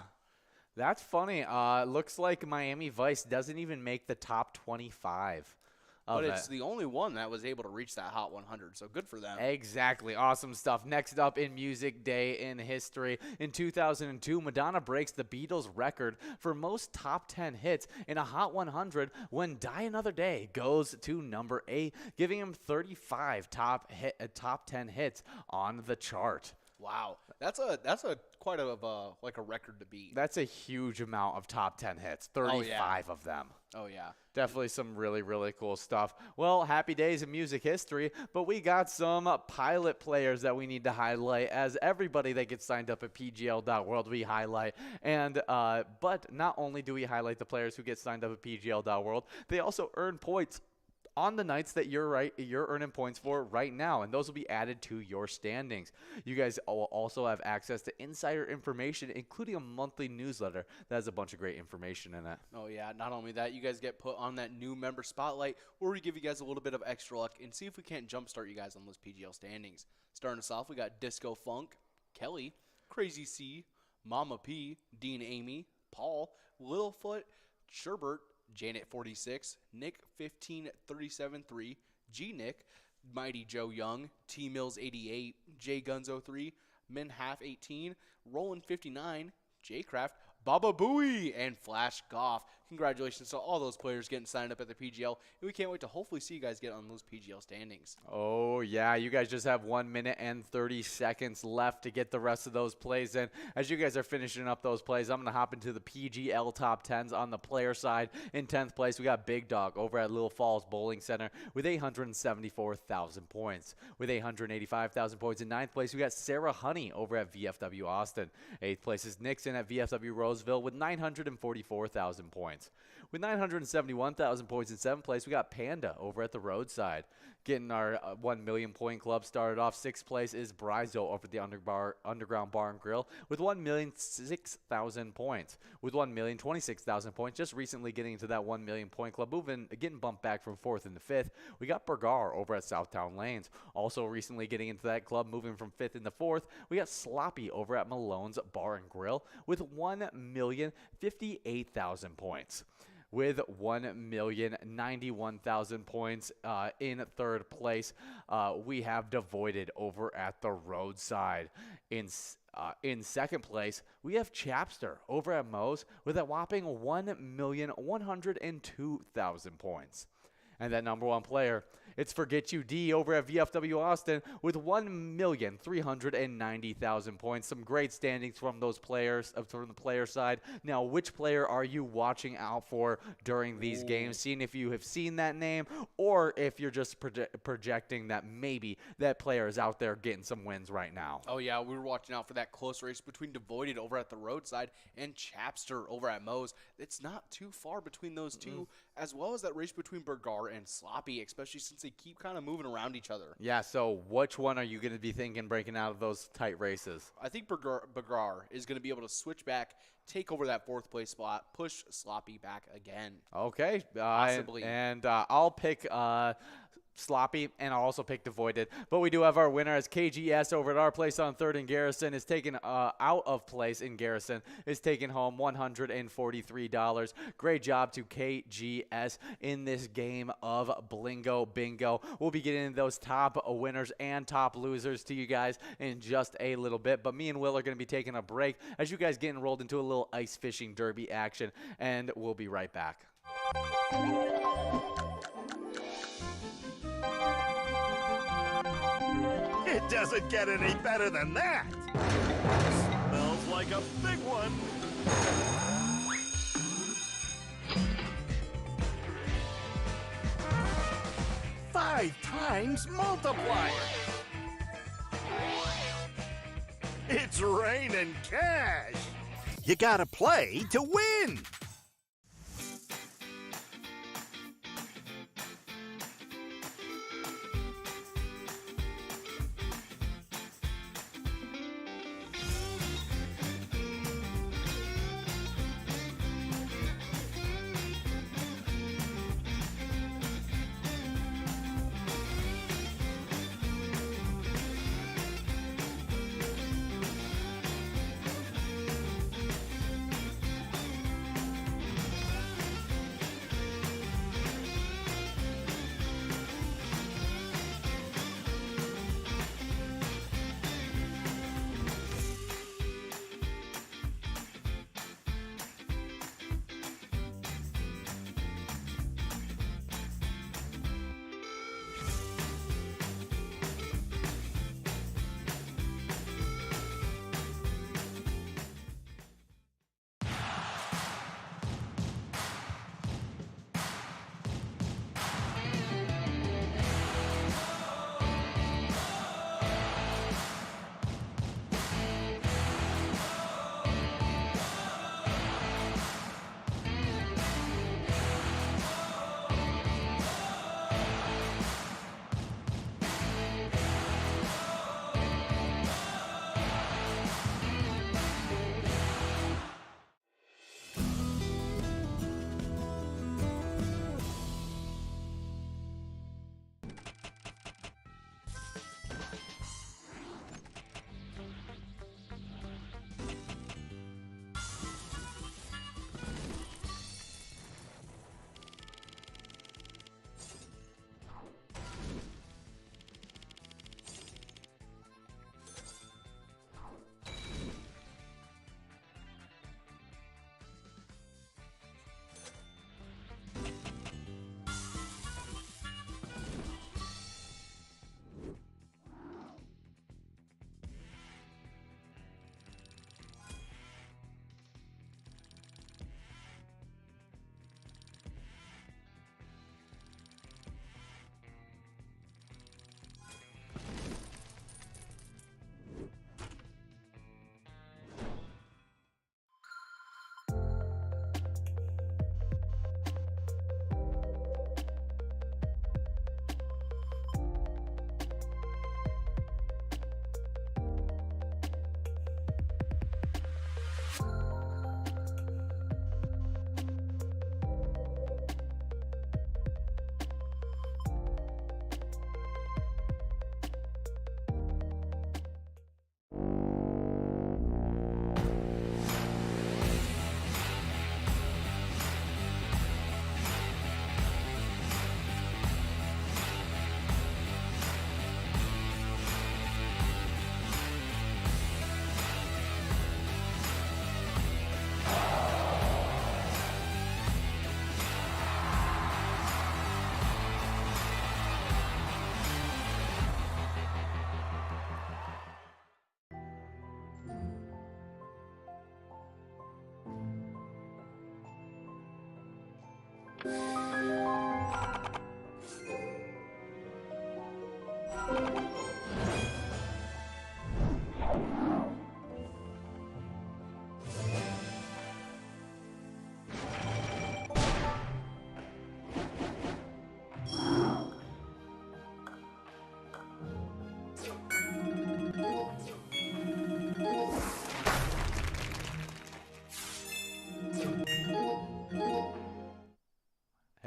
That's funny. Looks like Miami Vice doesn't even make the top 25. But it's the only one that was able to reach that Hot 100, so good for them. Exactly. Awesome stuff. Next up in Music Day in history, in 2002, Madonna breaks the Beatles record for most top 10 hits in a Hot 100 when Die Another Day goes to number 8, giving him 35 top 10 hits on the chart. Wow. That's quite a record to beat. That's a huge amount of top 10 hits. 35 of them. Oh, yeah. Definitely some really, really cool stuff. Well, happy days in music history, but we got some pilot players that we need to highlight, as everybody that gets signed up at PGL.world we highlight. And but not only do we highlight the players who get signed up at PGL.world, they also earn points on the nights that you're earning points for right now, and those will be added to your standings. You guys will also have access to insider information, including a monthly newsletter that has a bunch of great information in it. Oh yeah, not only that, you guys get put on that new member spotlight where we give you guys a little bit of extra luck and see if we can't jumpstart you guys on those PGL standings. Starting us off, we got Disco Funk, Kelly, Crazy C, Mama P, Dean Amy, Paul, Littlefoot, Sherbert, Janet 46, Nick 15373, G Nick, Mighty Joe Young, T Mills 88, J Guns 03, Min Half 18, Roland 59, J Craft, Baba Booey, and Flash Goff. Congratulations to all those players getting signed up at the PGL, and we can't wait to hopefully see you guys get on those PGL standings. Oh, yeah, you guys just have 1 minute and 30 seconds left to get the rest of those plays in. As you guys are finishing up those plays, I'm going to hop into the PGL top 10s on the player side. In 10th place, we got Big Dog over at Little Falls Bowling Center with 874,000 points. With 885,000 points in 9th place, we got Sarah Honey over at VFW Austin. 8th place is Nixon at VFW Roseville with 944,000 points. With 971,000 points in 7th place, we got Panda over at the Roadside. Getting our 1 million point club started off. 6th place is Brizo over at the Underground Bar and Grill with 1,006,000 points. With 1,026,000 points, just recently getting into that 1 million point club, getting bumped back from 4th into 5th. We got Bergar over at Southtown Lanes. Also recently getting into that club, moving from 5th into 4th. We got Sloppy over at Malone's Bar and Grill with 1,058,000 points. With 1,091,000 points in 3rd place, we have Devoided over at the Roadside. In 2nd place, we have Chapster over at Moe's with a whopping 1,102,000 points. And that number 1 player, it's Forget You D over at VFW Austin with 1,390,000 points. Some great standings from those players, from the player side. Now, which player are you watching out for during these games? Seeing if you have seen that name, or if you're just projecting that maybe that player is out there getting some wins right now. Oh yeah, we were watching out for that close race between Devoided over at the Roadside and Chapster over at Moe's. It's not too far between those two, as well as that race between Bergar and Sloppy, especially since they keep kind of moving around each other. Yeah, so which one are you going to be thinking breaking out of those tight races? I think Bergar is going to be able to switch back, take over that 4th place spot, push Sloppy back again. Okay. Possibly. I'll pick Sloppy, and I'll also pick Devoided. But we do have our winner as KGS over at our place on 3rd and Garrison is taken out of place in Garrison, is taking home $143. Great job to KGS in this game of Blingo Bingo. We'll be getting those top winners and top losers to you guys in just a little bit. But me and Will are going to be taking a break as you guys get enrolled into a little ice fishing derby action, and we'll be right back. It doesn't get any better than that. Smells like a big one. Five times multiplier. It's raining cash. You gotta play to win.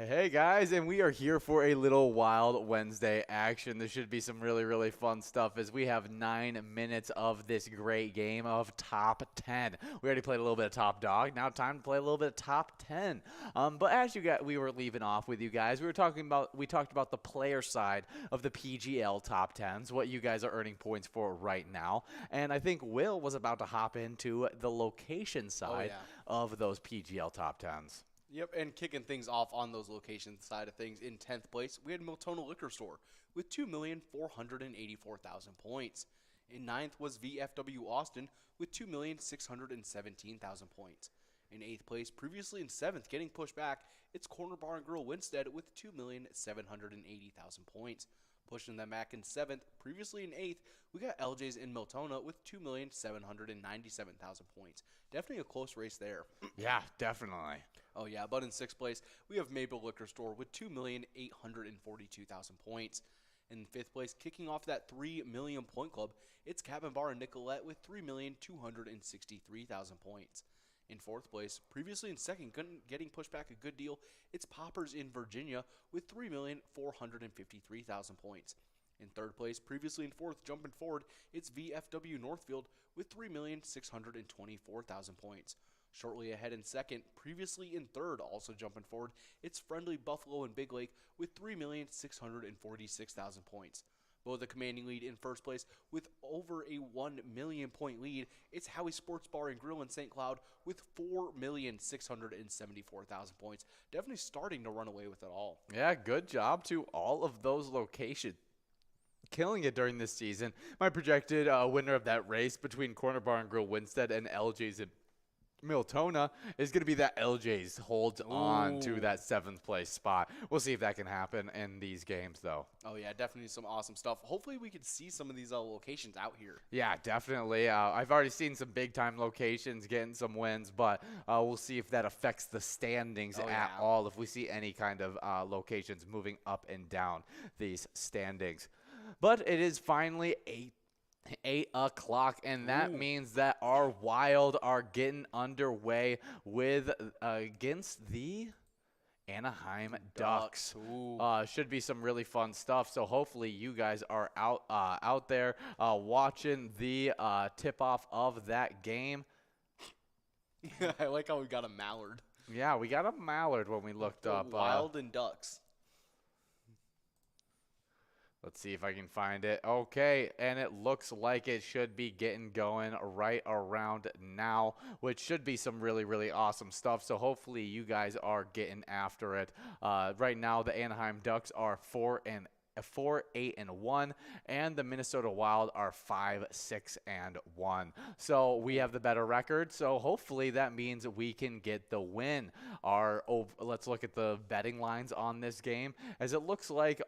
Hey guys, and we are here for a little Wild Wednesday action. This should be some really, really fun stuff as we have 9 minutes of this great game of top 10. We already played a little bit of top dog. Now time to play a little bit of top 10. But as we were leaving off with you guys, we talked about the player side of the PGL top 10s, what you guys are earning points for right now. And I think Will was about to hop into the location side of those PGL top 10s. Yep, and kicking things off on those locations side of things, in 10th place, we had Miltona Liquor Store with 2,484,000 points. In 9th was VFW Austin with 2,617,000 points. In 8th place, previously in 7th, getting pushed back, it's Corner Bar and Grill Winstead with 2,780,000 points. Pushing them back in 7th, previously in 8th, we got LJ's in Miltona with 2,797,000 points. Definitely a close race there. Yeah, definitely. Oh yeah, but in 6th place, we have Maple Liquor Store with 2,842,000 points. In 5th place, kicking off that 3 million point club, it's Cabin Bar and Nicolette with 3,263,000 points. In 4th place, previously in 2nd, getting pushed back a good deal, it's Poppers in Virginia with 3,453,000 points. In 3rd place, previously in 4th, jumping forward, it's VFW Northfield with 3,624,000 points. Shortly ahead in 2nd, previously in 3rd, also jumping forward, it's Friendly Buffalo and Big Lake with 3,646,000 points. Both the commanding lead in 1st place with over a 1 million point lead. It's Howie Sports Bar and Grill in St. Cloud with 4,674,000 points. Definitely starting to run away with it all. Yeah, good job to all of those locations. Killing it during this season. My projected winner of that race between Corner Bar and Grill Winstead and LJ's in Miltona is going to be that LJ's holds on to that 7th place spot. We'll see if that can happen in these games, though. Oh, yeah, definitely some awesome stuff. Hopefully we can see some of these locations out here. Yeah, definitely. I've already seen some big-time locations getting some wins, but we'll see if that affects the standings at all, if we see any kind of locations moving up and down these standings. But it is finally 8 o'clock, and that means that our Wild are getting underway with against the Anaheim Ducks. Should be some really fun stuff. So hopefully you guys are out there watching the tip-off of that game. I like how we got a mallard. Yeah, we got a mallard when we looked up. Wild and Ducks. Let's see if I can find it. Okay, and it looks like it should be getting going right around now, which should be some really, really awesome stuff. So hopefully you guys are getting after it. Right now, the Anaheim Ducks are 4-8-1, and the Minnesota Wild are 5-6-1. So we have the better record. So hopefully that means we can get the win. Let's look at the betting lines on this game, as it looks like